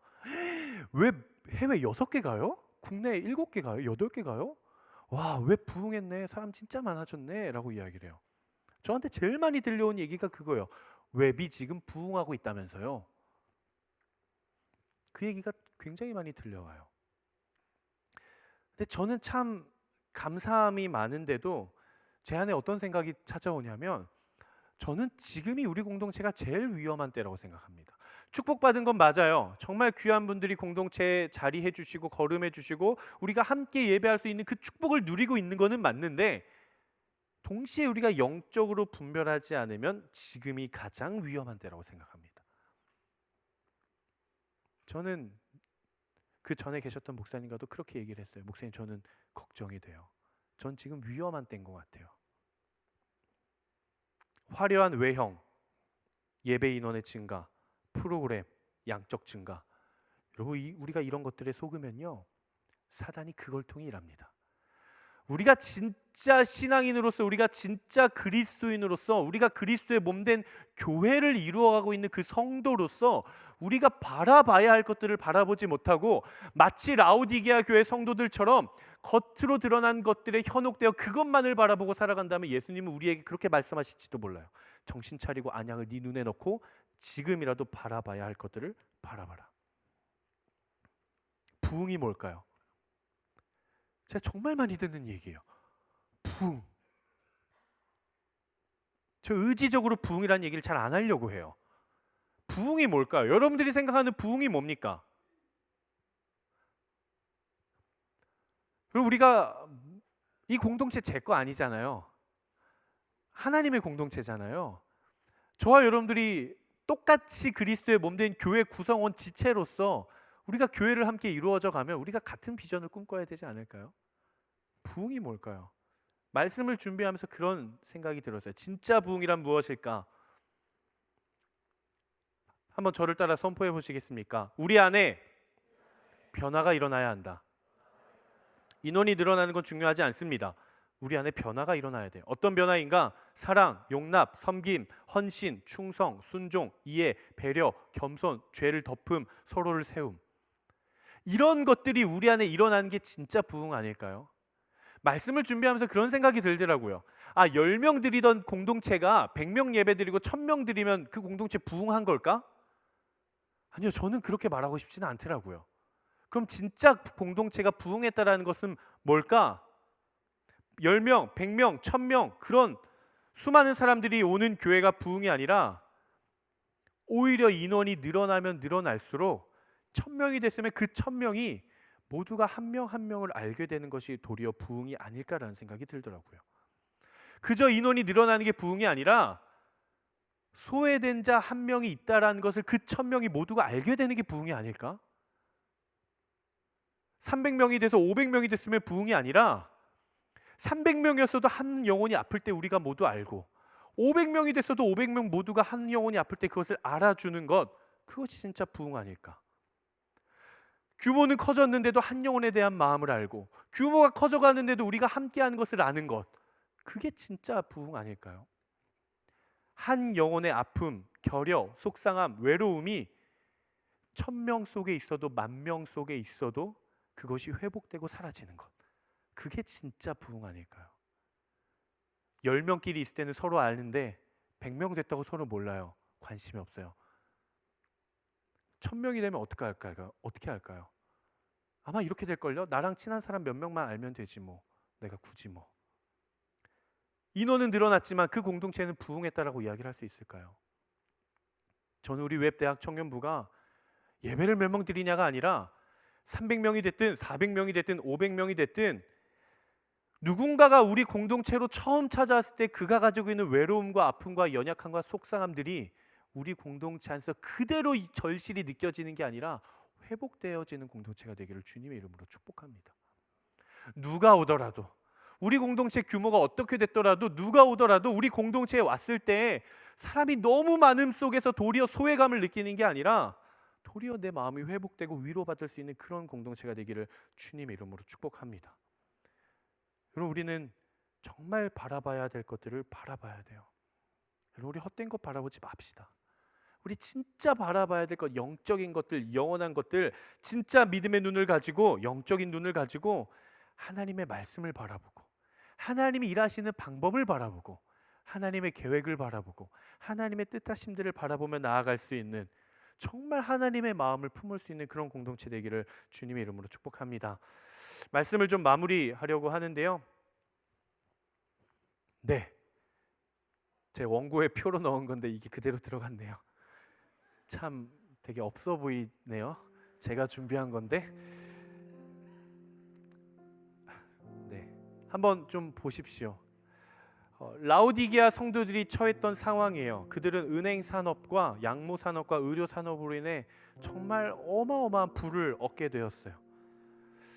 웹 해외 6개 가요? 국내 7개 가요? 8개 가요? 와, 웹 부흥했네. 사람 진짜 많아졌네. 라고 이야기를 해요. 저한테 제일 많이 들려온 얘기가 그거예요. 웹이 지금 부흥하고 있다면서요. 그 얘기가 굉장히 많이 들려와요. 근데 저는 참 감사함이 많은데도 제 안에 어떤 생각이 찾아오냐면, 저는 지금이 우리 공동체가 제일 위험한 때라고 생각합니다. 축복받은 건 맞아요. 정말 귀한 분들이 공동체에 자리해 주시고 거름해 주시고 우리가 함께 예배할 수 있는 그 축복을 누리고 있는 거는 맞는데, 동시에 우리가 영적으로 분별하지 않으면 지금이 가장 위험한 때라고 생각합니다. 저는 그 전에 계셨던 목사님과도 그렇게 얘기를 했어요. 목사님, 저는 걱정이 돼요. 전 지금 위험한 때인 것 같아요. 화려한 외형, 예배 인원의 증가, 프로그램, 양적 증가. 여러분, 우리가 이런 것들에 속으면요, 사단이 그걸 통해 일합니다. 우리가 진짜 신앙인으로서, 우리가 진짜 그리스도인으로서, 우리가 그리스도의 몸된 교회를 이루어가고 있는 그 성도로서 우리가 바라봐야 할 것들을 바라보지 못하고 마치 라오디게아 교회 성도들처럼 겉으로 드러난 것들에 현혹되어 그것만을 바라보고 살아간다면 예수님은 우리에게 그렇게 말씀하실지도 몰라요. 정신 차리고 안약을 네 눈에 넣고 지금이라도 바라봐야 할 것들을 바라봐라. 부흥이 뭘까요? 제가 정말 많이 듣는 얘기예요. 부흥. 저 의지적으로 부흥이라는 얘기를 잘 안 하려고 해요. 부흥이 뭘까요? 여러분들이 생각하는 부흥이 뭡니까? 그리고 우리가 이 공동체 제 거 아니잖아요. 하나님의 공동체잖아요. 저와 여러분들이 똑같이 그리스도의 몸된 교회 구성원 지체로서 우리가 교회를 함께 이루어져 가면 우리가 같은 비전을 꿈꿔야 되지 않을까요? 부흥이 뭘까요? 말씀을 준비하면서 그런 생각이 들었어요. 진짜 부흥이란 무엇일까? 한번 저를 따라 선포해 보시겠습니까? 우리 안에 변화가 일어나야 한다. 인원이 늘어나는 건 중요하지 않습니다. 우리 안에 변화가 일어나야 돼요. 어떤 변화인가? 사랑, 용납, 섬김, 헌신, 충성, 순종, 이해, 배려, 겸손, 죄를 덮음, 서로를 세움. 이런 것들이 우리 안에 일어나는 게 진짜 부흥 아닐까요? 말씀을 준비하면서 그런 생각이 들더라고요. 10명 드리던 공동체가 100명 예배 드리고 1000명 드리면 그 공동체 부흥한 걸까? 아니요, 저는 그렇게 말하고 싶지는 않더라고요. 그럼 진짜 공동체가 부흥했다라는 것은 뭘까? 10명, 100명, 1000명 그런 수많은 사람들이 오는 교회가 부흥이 아니라 오히려 인원이 늘어나면 늘어날수록 천명이 됐으면 그 천명이 모두가 한 명 한 명을 알게 되는 것이 도리어 부흥이 아닐까라는 생각이 들더라고요. 그저 인원이 늘어나는 게 부흥이 아니라 소외된 자 한 명이 있다라는 것을 그 천명이 모두가 알게 되는 게 부흥이 아닐까? 300명이 돼서 500명이 됐으면 부흥이 아니라 300명이었어도 한 영혼이 아플 때 우리가 모두 알고 500명이 됐어도 500명 모두가 한 영혼이 아플 때 그것을 알아주는 것, 그것이 진짜 부흥 아닐까? 규모는 커졌는데도 한 영혼에 대한 마음을 알고 규모가 커져가는데도 우리가 함께하는 것을 아는 것, 그게 진짜 부흥 아닐까요? 한 영혼의 아픔, 결여, 속상함, 외로움이 1000명 속에 있어도 10,000명 속에 있어도 그것이 회복되고 사라지는 것, 그게 진짜 부흥 아닐까요? 10명끼리 있을 때는 서로 아는데 100명 됐다고 서로 몰라요. 관심이 없어요. 1000명이 되면 어떻게 할까요? 어떻게 할까요? 아마 이렇게 될걸요? 나랑 친한 사람 몇 명만 알면 되지 뭐, 내가 굳이 뭐. 인원은 늘어났지만 그 공동체는 부흥했다라고 이야기를 할 수 있을까요? 저는 우리 웹대학 청년부가 예배를 몇 명 드리냐가 아니라 300명이 됐든 400명이 됐든 500명이 됐든 누군가가 우리 공동체로 처음 찾아왔을 때 그가 가지고 있는 외로움과 아픔과 연약함과 속상함들이 우리 공동체 안에서 그대로 이 절실히 느껴지는 게 아니라 회복되어지는 공동체가 되기를 주님의 이름으로 축복합니다. 누가 오더라도, 우리 공동체 규모가 어떻게 됐더라도, 누가 오더라도 우리 공동체에 왔을 때 사람이 너무 많음 속에서 도리어 소외감을 느끼는 게 아니라 도리어 내 마음이 회복되고 위로받을 수 있는 그런 공동체가 되기를 주님의 이름으로 축복합니다. 여러분, 우리는 정말 바라봐야 될 것들을 바라봐야 돼요. 여러분, 우리 헛된 것 바라보지 맙시다. 우리 진짜 바라봐야 될 것, 영적인 것들, 영원한 것들, 진짜 믿음의 눈을 가지고, 영적인 눈을 가지고 하나님의 말씀을 바라보고, 하나님이 일하시는 방법을 바라보고, 하나님의 계획을 바라보고, 하나님의 뜻하심들을 바라보며 나아갈 수 있는, 정말 하나님의 마음을 품을 수 있는 그런 공동체 되기를 주님의 이름으로 축복합니다. 말씀을 좀 마무리하려고 하는데요. 네, 제 원고에 표로 넣은 건데 이게 그대로 들어갔네요. 참 되게 없어 보이네요. 제가 준비한 건데. 네, 한번 좀 보십시오. 라오디게아 성도들이 처했던 상황이에요. 그들은 은행 산업과 양모 산업과 의료 산업으로 인해 정말 어마어마한 부를 얻게 되었어요.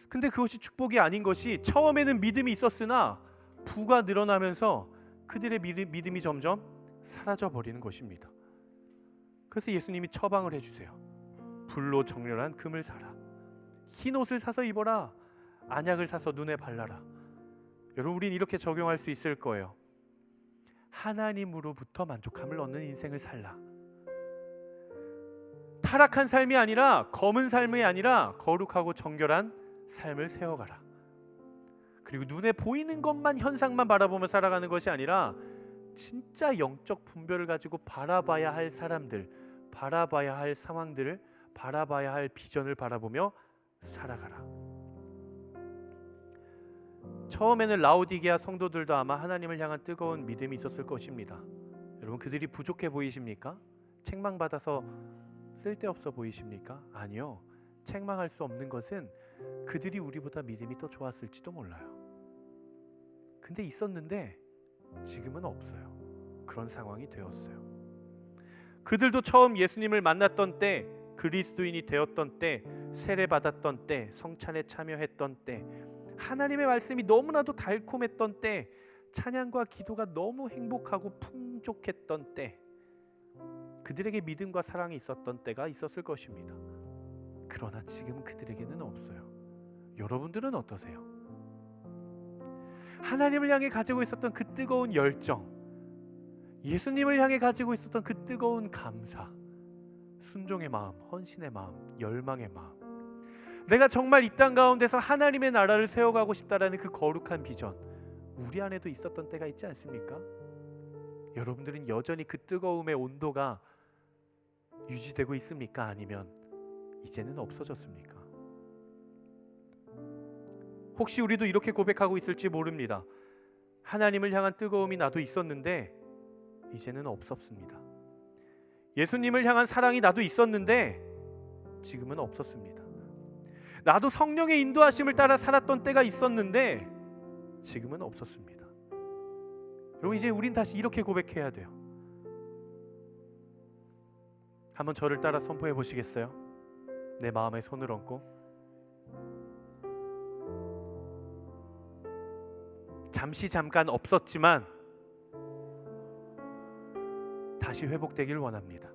근데 그것이 축복이 아닌 것이, 처음에는 믿음이 있었으나 부가 늘어나면서 그들의 믿음이 점점 사라져 버리는 것입니다. 그래서 예수님이 처방을 해주세요. 불로 정렬한 금을 사라, 흰 옷을 사서 입어라, 안약을 사서 눈에 발라라. 여러분, 우린 이렇게 적용할 수 있을 거예요. 하나님으로부터 만족함을 얻는 인생을 살라. 타락한 삶이 아니라, 검은 삶이 아니라 거룩하고 정결한 삶을 세워가라. 그리고 눈에 보이는 것만, 현상만 바라보며 살아가는 것이 아니라 진짜 영적 분별을 가지고 바라봐야 할 사람들, 바라봐야 할 상황들을, 바라봐야 할 비전을 바라보며 살아가라. 처음에는 라오디게아 성도들도 아마 하나님을 향한 뜨거운 믿음이 있었을 것입니다. 여러분, 그들이 부족해 보이십니까? 책망받아서 쓸데없어 보이십니까? 아니요. 책망할 수 없는 것은 그들이 우리보다 믿음이 더 좋았을지도 몰라요. 근데 있었는데 지금은 없어요. 그런 상황이 되었어요. 그들도 처음 예수님을 만났던 때, 그리스도인이 되었던 때, 세례받았던 때, 성찬에 참여했던 때, 하나님의 말씀이 너무나도 달콤했던 때, 찬양과 기도가 너무 행복하고 풍족했던 때, 그들에게 믿음과 사랑이 있었던 때가 있었을 것입니다. 그러나 지금 그들에게는 없어요. 여러분들은 어떠세요? 하나님을 향해 가지고 있었던 그 뜨거운 열정, 예수님을 향해 가지고 있었던 그 뜨거운 감사, 순종의 마음, 헌신의 마음, 열망의 마음, 내가 정말 이 땅 가운데서 하나님의 나라를 세워가고 싶다라는 그 거룩한 비전, 우리 안에도 있었던 때가 있지 않습니까? 여러분들은 여전히 그 뜨거움의 온도가 유지되고 있습니까? 아니면 이제는 없어졌습니까? 혹시 우리도 이렇게 고백하고 있을지 모릅니다. 하나님을 향한 뜨거움이 나도 있었는데 이제는 없었습니다. 예수님을 향한 사랑이 나도 있었는데 지금은 없었습니다. 나도 성령의 인도하심을 따라 살았던 때가 있었는데 지금은 없었습니다. 여러분, 이제 우린 다시 이렇게 고백해야 돼요. 한번 저를 따라 선포해 보시겠어요? 내 마음에 손을 얹고, 잠깐 없었지만 다시 회복되길 원합니다.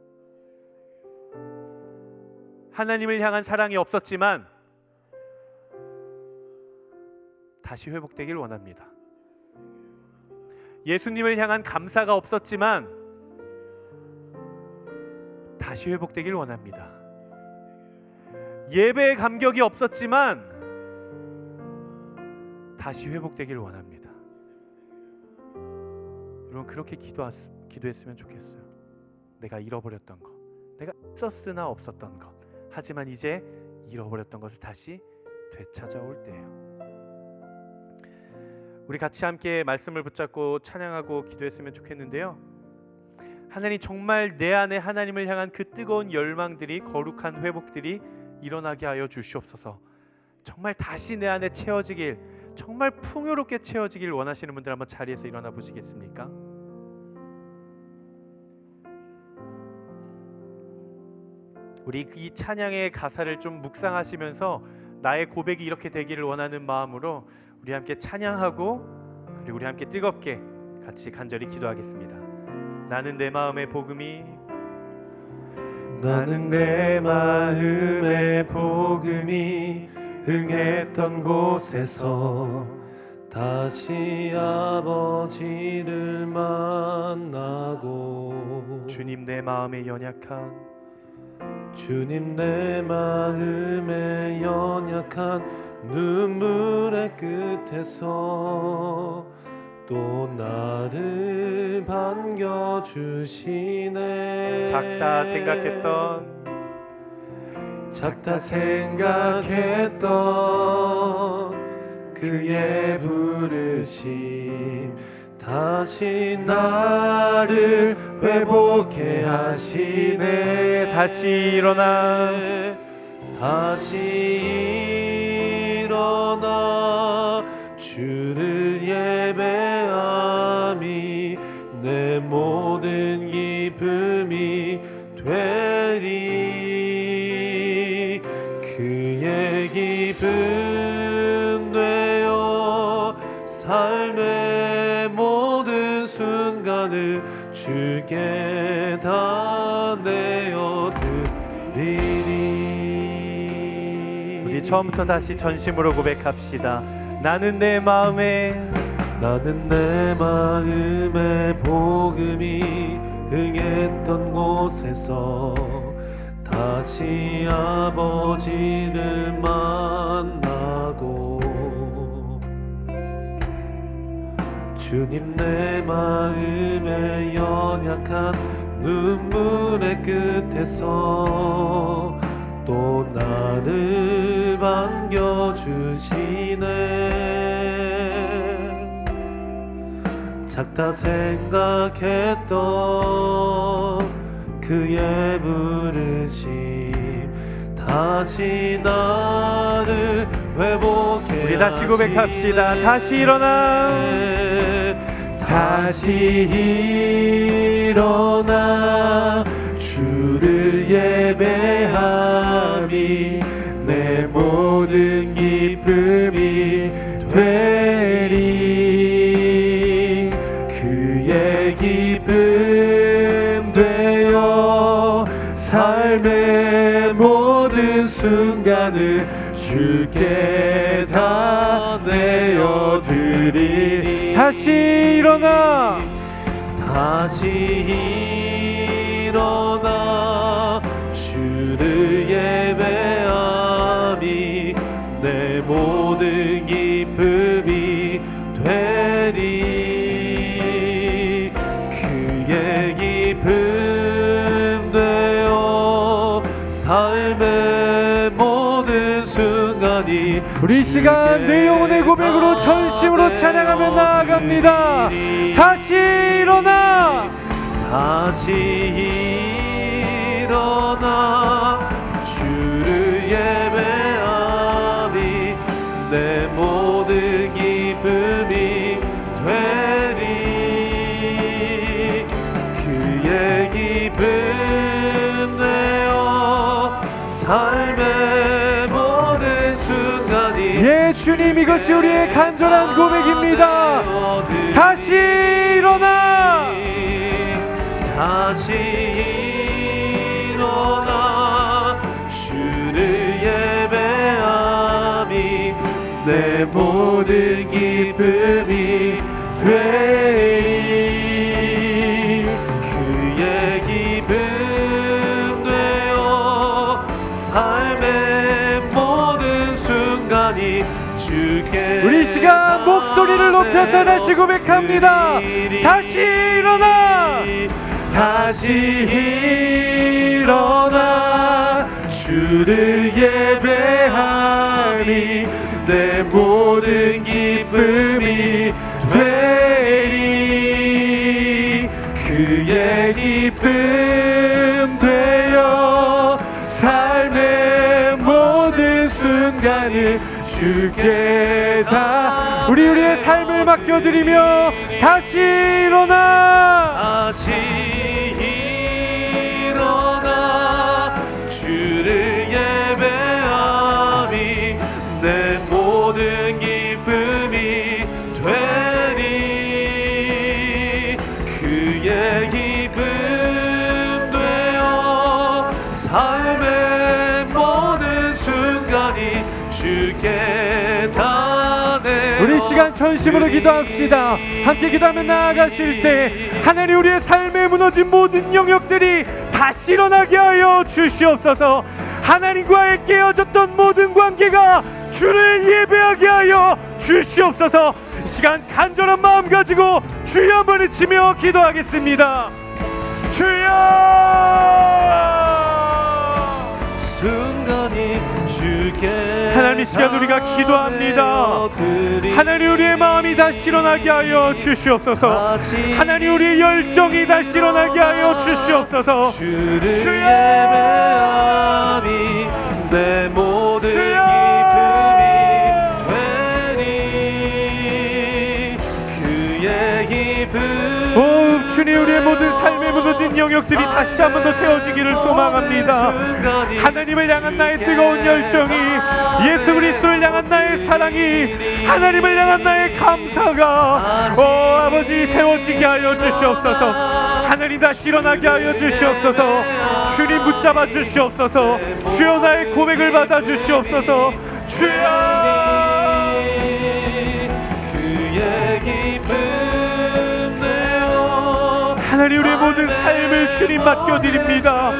하나님을 향한 사랑이 없었지만 다시 회복되길 원합니다. 예수님을 향한 감사가 없었지만 다시 회복되길 원합니다. 예배의 감격이 없었지만 다시 회복되길 원합니다. 여러분, 그렇게 기도했으면 좋겠어요. 내가 잃어버렸던 것, 내가 있었으나 없었던 것, 하지만 이제 잃어버렸던 것을 다시 되찾아올 때예요. 우리 같이 함께 말씀을 붙잡고 찬양하고 기도했으면 좋겠는데요. 하나님, 정말 내 안에 하나님을 향한 그 뜨거운 열망들이, 거룩한 회복들이 일어나게 하여 주시옵소서. 정말 다시 내 안에 채워지길, 정말 풍요롭게 채워지길 원하시는 분들 한번 자리에서 일어나 보시겠습니까? 우리 이 찬양의 가사를 좀 묵상하시면서 나의 고백이 이렇게 되기를 원하는 마음으로 우리 함께 찬양하고, 그리고 우리 함께 뜨겁게 같이 간절히 기도하겠습니다. 나는 내 마음의 복음이, 나는 내 마음의 복음이 흥했던 곳에서 다시 아버지를 만나고, 주님 내 마음에 연약한, 주님 내 마음에 연약한 눈물의 끝에서 또 나를 반겨주시네. 작다 생각했던 그의 부르심 다시 나를 회복해 하시네. 다시 일어나 주를 예배함이 내 모든 기쁨이 되리. 그의 기쁨 되어 삶의 모든 순간을 주께 다 내어드리리. 우리 처음부터 다시 전심으로 고백합시다. 나는 내 마음의 복음이 흥했던 곳에서 다시 아버지를 만나고, 주님 내 마음에 연약한 눈물의 끝에서 또 나를 반겨주시네. 작다 생각했던 그의 부르심 다시 나를 회복해. 우리 다시 고백합시다. 다시 일어나 주를 예배함이 내 모든 기쁨이 되리. 그의 기쁨 되어 삶의 모든 순간을 주께 다 내어드리리. 다시 일어나 주를 예배함이 내 모든 기쁨이 되리. 그의 기쁨 되어 삶의 모든 순간이. 우리 이 시간 내 영혼의 고백으로 전심으로 찬양하며 나아갑니다. 다시 일어나 주를 예배함이 내 모든 기쁨이 되리. 그의 기쁨 되어 삶의 모든 순간이. 예, 주님, 이것이 우리의 간절한 고백입니다. 다시 일어나, 다시 일어나 주를 예배함이 내 모든 기쁨이 되리. 그의 기쁨 되어 삶의 모든 순간이 주께. 우리 시간 목소리를 높여서 다시 고백합니다. 다시 일어나, 다시 일어나 주를 예배함이 내 모든 기쁨이 되리. 그의 기쁨 되어 삶의 모든 순간을 주께 다. 우리의 삶을 맡겨드리며 다시 일어나, 다시 일어나 주를 예배함이 내 모든 기쁨이 되리. 그의 기쁨 되어 삶의 모든 순간이 주께 다. 우리 시간 전심으로 기도합시다. 함께 기도하며 나아가실 때 하나님, 우리의 삶에 무너진 모든 영역들이 다시 일어나게 하여 주시옵소서. 하나님과의 깨어졌던 모든 관계가 주를 예배하게 하여 주시옵소서. 이 시간 간절한 마음 가지고 주여 한번 외치며 기도하겠습니다. 주여! 순간이 주께. 하나님, 이 시간 우리가 기도합니다. 하나님, 우리의 마음이 다시 일어나게 하여 주시옵소서. 하나님, 우리의 열정이 다시 일어나게 하여 주시옵소서. 주를 주여! 예배함이 내 모든 주여! 기쁨이 되리. 그의 기쁨. 오 주님, 우리의 모든 삶에 무너진 영역들이 다시 한 번 더 세워지기를 소망합니다. 하나님을 향한 나의 뜨거운 열정이, 예수 그리스도를 향한 나의 사랑이, 하나님을 향한 나의 감사가 아버지 세워지게 하여 주시옵소서. 하나님, 다시 일어나게 하여 주시옵소서. 주님, 붙잡아 주시옵소서. 주여, 나의 고백을 받아 주시옵소서. 주여! 그의 기쁨 하나님, 우리의 모든 삶을 주님 맡겨드립니다.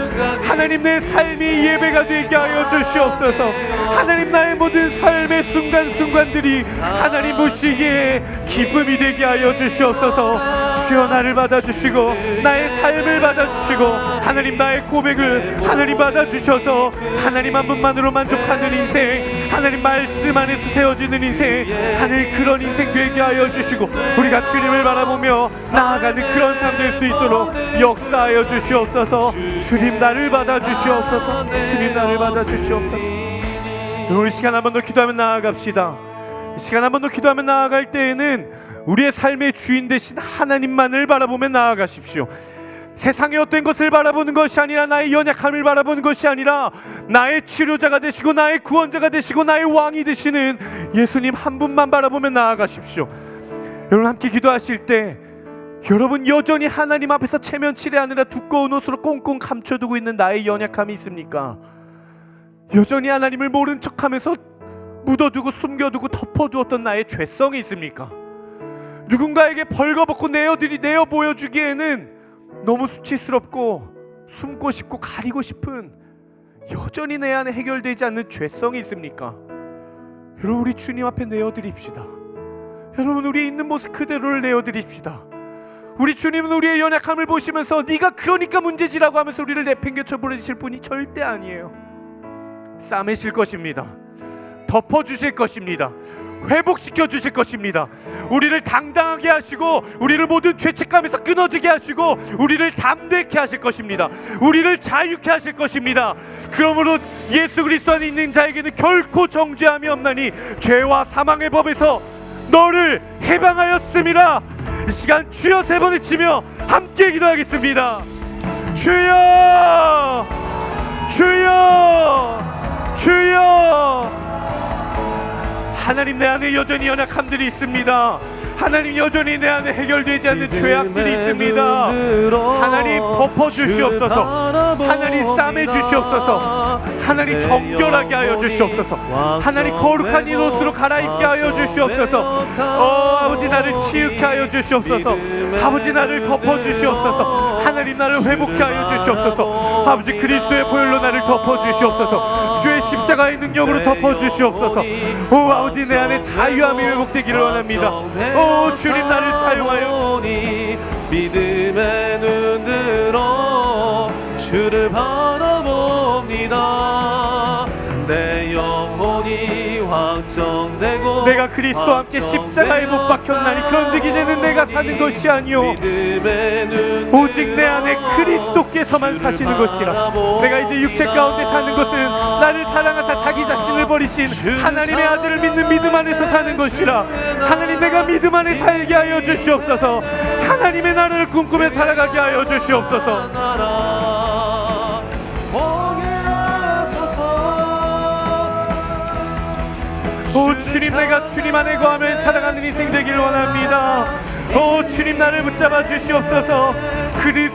하나님, 내 삶이 예배가 되게 하여 주시옵소서. 하나님, 나의 모든 삶의 순간순간들이 하나님 보시기에 기쁨이 되게 하여 주시옵소서. 주여, 나를 받아주시고 나의 삶을 받아주시고 하나님, 나의 고백을 하나님 받아주셔서 하나님 한 분만으로 만족하는 인생, 하나님 말씀 안에서 세워지는 인생, 하나님 그런 인생 되게 하여 주시고 우리가 주님을 바라보며 나아가는 그런 삶 될 수 있도록 역사하여 주시옵소서. 주님, 나를 받아주시옵소서. 주님, 나를 받아주시옵소서. 우리 시간 한 번 더 기도하며 나아갑시다. 이 시간 한 번 더 기도하며 나아갈 때에는 우리의 삶의 주인 되신 하나님만을 바라보며 나아가십시오. 세상의 어떤 것을 바라보는 것이 아니라, 나의 연약함을 바라보는 것이 아니라, 나의 치료자가 되시고 나의 구원자가 되시고 나의 왕이 되시는 예수님 한 분만 바라보며 나아가십시오. 여러분, 함께 기도하실 때 여러분, 여전히 하나님 앞에서 체면치레하느라 두꺼운 옷으로 꽁꽁 감춰두고 있는 나의 연약함이 있습니까? 여전히 하나님을 모른 척하면서 묻어두고 숨겨두고 덮어두었던 나의 죄성이 있습니까? 누군가에게 벌거벗고 내어 보여주기에는 너무 수치스럽고 숨고 싶고 가리고 싶은, 여전히 내 안에 해결되지 않는 죄성이 있습니까? 여러분, 우리 주님 앞에 내어드립시다. 여러분, 우리 있는 모습 그대로를 내어드립시다. 우리 주님은 우리의 연약함을 보시면서 네가 그러니까 문제지라고 하면서 우리를 내팽개쳐 버리실 분이 절대 아니에요. 싸매실 것입니다. 덮어주실 것입니다. 회복시켜 주실 것입니다. 우리를 당당하게 하시고 우리를 모든 죄책감에서 끊어지게 하시고 우리를 담대케 하실 것입니다. 우리를 자유케 하실 것입니다. 그러므로 예수 그리스도 안에 있는 자에게는 결코 정죄함이 없나니 죄와 사망의 법에서 너를 해방하였음이라. 이 시간 주여 3번 외치며 함께 기도하겠습니다. 주여, 주여, 주여. 하나님, 내 안에 여전히 연약함들이 있습니다. 하나님, 여전히 내 안에 해결되지 않는 죄악들이 있습니다. 하나님, 덮어주시옵소서. 하나님, 싸매주시옵소서. 하나님, 정결하게 하여 주시옵소서. 하나님, 거룩한 이 옷으로 갈아입게 하여 주시옵소서. 아버지, 나를 치유케 하여 주시옵소서. 아버지, 나를 덮어주시옵소서. 하나님, 나를 회복케 하여 주시옵소서. 아버지, 그리스도의 보혈로 나를 덮어주시옵소서. 주의 십자가의 능력으로 덮어주시옵소서. 아버지, 내 안에 자유함이 회복되기를 원합니다. 주님, 나를 사용하여 믿음의 눈 들어 주를 바라봅니다. 내 영혼이 확정되고 내가 그리스도와 함께 십자가에 못 박혔나니 그런즉 이제는 내가 사는 것이 아니요 오직 내 안에 그리스도께서만 사시는 것이라. 내가 이제 육체 가운데 사는 것은 나를 사랑하사 자기 자신을 버리신 하나님의 아들을 믿는 믿음 안에서 사는 것이라. 하나님, 내가 믿음 안에 살게 하여 주시옵소서. 하나님의 나라를 꿈꾸며 살아가게 하여 주시옵소서. 주님, 내가 주님 안에 거하며 살아가는 인생 되기를 원합니다. 주님, 나를 붙잡아 주시옵소서.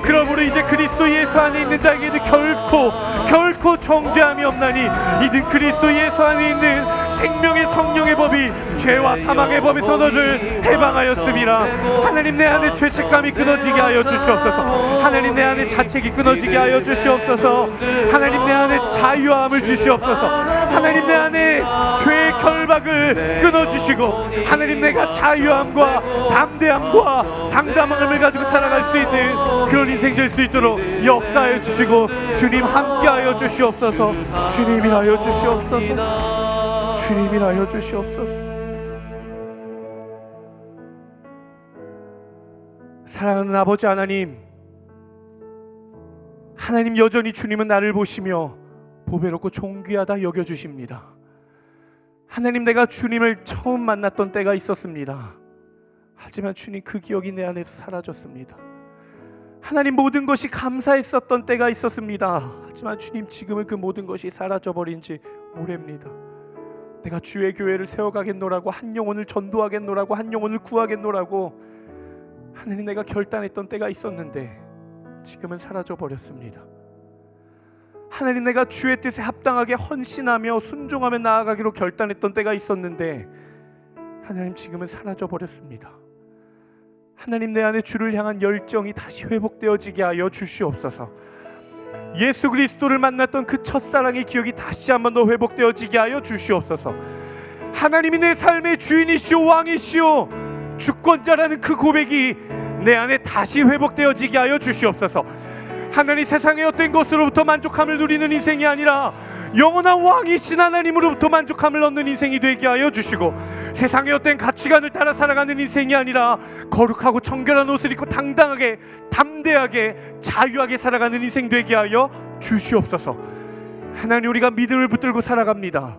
그러므로 이제 그리스도 예수 안에 있는 자에게는 결코 정죄함이 없나니 이든 그리스도 예수 안에 있는 생명의 성령의 법이 죄와 사망의 법에서 너를 해방하였음이라. 하나님, 내 안에 죄책감이 끊어지게 하여 주시옵소서. 하나님, 내 안에 자책이 끊어지게 하여 주시옵소서. 하나님, 내 안에 자유함을 주시옵소서. 하나님, 내 안에 죄의 결박을 끊어주시고 하나님, 내가 자유함과 담대함과 당당함을 가지고 살아갈 수 있는 그런 인생 될 수 있도록 역사해 주시고 주님, 함께하여 주시옵소서. 주님이라여 주시옵소서. 주님이라여 주시옵소서. 사랑하는 아버지 하나님, 하나님, 여전히 주님은 나를 보시며 보배롭고 존귀하다 여겨주십니다. 하나님, 내가 주님을 처음 만났던 때가 있었습니다. 하지만 주님, 그 기억이 내 안에서 사라졌습니다. 하나님, 모든 것이 감사했었던 때가 있었습니다. 하지만 주님, 지금은 그 모든 것이 사라져버린 지 오래입니다. 내가 주의 교회를 세워가겠노라고, 한 영혼을 전도하겠노라고, 한 영혼을 구하겠노라고 하나님, 내가 결단했던 때가 있었는데 지금은 사라져버렸습니다. 하나님, 내가 주의 뜻에 합당하게 헌신하며 순종하며 나아가기로 결단했던 때가 있었는데 하나님, 지금은 사라져버렸습니다. 하나님, 내 안에 주를 향한 열정이 다시 회복되어지게 하여 주시옵소서. 예수 그리스도를 만났던 그 첫사랑의 기억이 다시 한번 더 회복되어지게 하여 주시옵소서. 하나님이 내 삶의 주인이시오 왕이시오 주권자라는 그 고백이 내 안에 다시 회복되어지게 하여 주시옵소서. 하나님, 세상의 어떤 것으로부터 만족함을 누리는 인생이 아니라 영원한 왕이신 하나님으로부터 만족함을 얻는 인생이 되게 하여 주시고, 세상의 어떤 가치관을 따라 살아가는 인생이 아니라 거룩하고 정결한 옷을 입고 당당하게 담대하게 자유하게 살아가는 인생 되게 하여 주시옵소서. 하나님, 우리가 믿음을 붙들고 살아갑니다.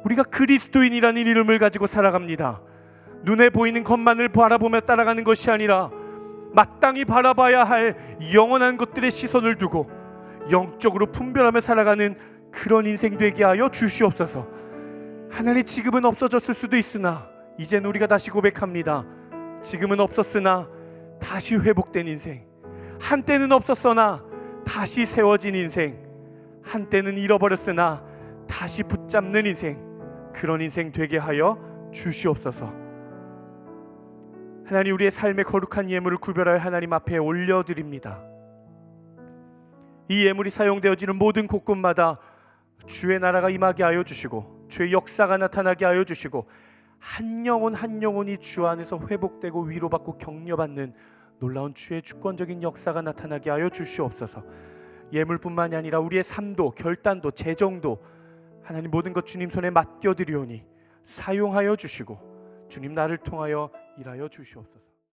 우리가 그리스도인이라는 이름을 가지고 살아갑니다. 눈에 보이는 것만을 바라보며 따라가는 것이 아니라 마땅히 바라봐야 할 영원한 것들의 시선을 두고 영적으로 분별하며 살아가는 그런 인생 되게 하여 주시옵소서. 하나님, 지금은 없어졌을 수도 있으나 이젠 우리가 다시 고백합니다. 지금은 없었으나 다시 회복된 인생, 한때는 없었으나 다시 세워진 인생, 한때는 잃어버렸으나 다시 붙잡는 인생, 그런 인생 되게 하여 주시옵소서. 하나님, 우리의 삶의 거룩한 예물을 구별하여 하나님 앞에 올려드립니다. 이 예물이 사용되어지는 모든 곳곳마다 주의 나라가 임하게 하여 주시고 주의 역사가 나타나게 하여 주시고 한 영혼 한 영혼이 주 안에서 회복되고 위로받고 격려받는 놀라운 주의 주권적인 역사가 나타나게 하여 주시옵소서. 예물뿐만이 아니라 우리의 삶도 결단도 재정도 하나님 모든 것 주님 손에 맡겨드리오니 사용하여 주시고 주님 나를 통하여 일하여 주시옵소서.